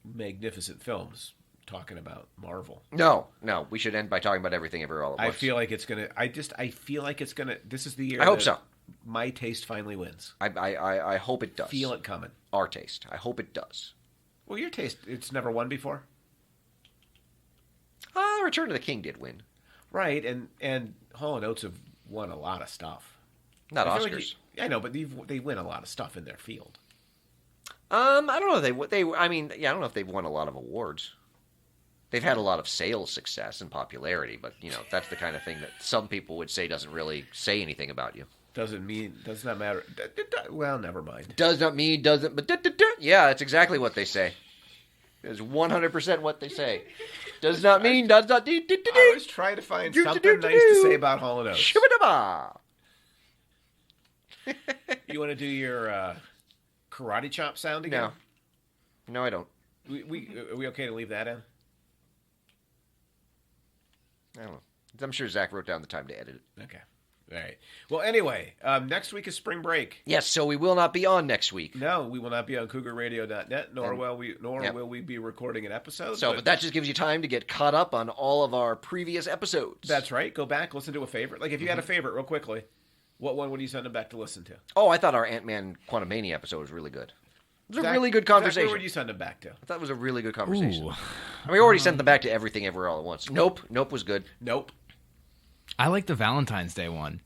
magnificent films talking about Marvel. no. We should end by talking about Everything Everywhere All at I Once. feel like it's gonna. I feel like it's gonna. This is the year. I hope that so. My taste finally wins. I hope it does. Feel it coming. Our taste. I hope it does. Well, your taste. It's never won before, Return of the King did win. right? And Hall & Oates have won a lot of stuff. Not I feel like Oscars. I know, but they win a lot of stuff in their field. I don't know if they. I mean, yeah, I don't know if they've won a lot of awards. They've had a lot of sales success and popularity, but that's the kind of thing that some people would say doesn't really say anything about you. Does not matter. Well, never mind. Does not mean doesn't, but yeah, that's exactly what they say. It's 100% what they say. Does not mean does not. I was trying to find something nice to say about Hall & Oates. Shibba-dabba. You want to do your karate chop sound again? No, I don't. Are we okay to leave that in? I don't know. I'm sure Zach wrote down the time to edit it. Okay. All right. Well, anyway, next week is spring break. Yes, so we will not be on next week. No, we will not be on CougarRadio.net, nor And- will we be recording an episode. So, but that just gives you time to get caught up on all of our previous episodes. That's right. Go back, listen to a favorite. Like if you had a favorite, real quickly, what one would you send them back to listen to? Oh, I thought our Ant-Man Quantumania episode was really good. It was a Zach- really good Zach, conversation. where would you send them back to? I thought it was a really good conversation. Ooh. And we already sent them back to Everything Everywhere All at Once. Nope was good. Nope. I like the Valentine's Day one.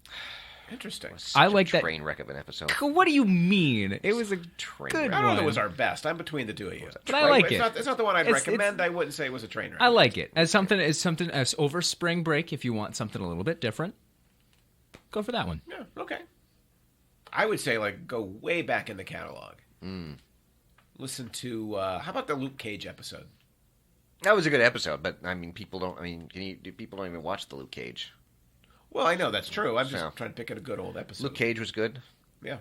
Interesting. Such I a like that- train wreck of an episode. What do you mean? It was a Train good wreck. I don't know if it one. was our best. I'm between the two of you. But I like it's it. It's not the one I'd It's- recommend. I wouldn't say it was a train wreck. I like it as something as over spring break. If you want something a little bit different, go for that one. Yeah, okay. I would say, like, go way back in the catalog. Listen to, how about the Luke Cage episode? That was a good episode, but I mean, people don't. I mean, people don't even watch the Luke Cage. Well, I know that's true. I'm just Yeah. trying to pick a good old episode. Luke Cage was good. Yeah.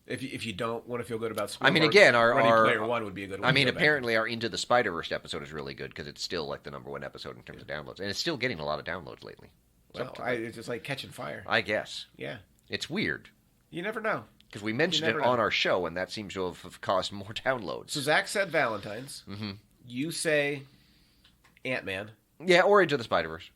If you don't want to feel good about I mean, Spielberg, again, Ready our Player One would be a good one. I mean, to go back apparently our Into the Spider-Verse episode is really good because it's still like the #1 episode in terms of downloads, and it's still getting a lot of downloads lately. to. Well, it's just like catching fire. I guess Yeah, it's weird you never know. because we mentioned it never on know. our show, and that seems to have caused more downloads. So Zach said Valentine's. Mm-hmm. You say Ant-Man. Yeah, or Into the Spider-Verse.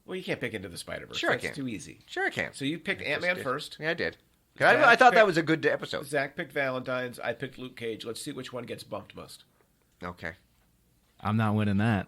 Well, you can't pick Into the Spider-Verse. Sure I That's can. too easy. Sure, I can. So you picked I just Ant-Man did. first. Yeah, I did. 'Cause I thought that was a good episode. Zach picked Valentine's. I picked Luke Cage. Let's see which one gets bumped most. Okay. I'm not winning that.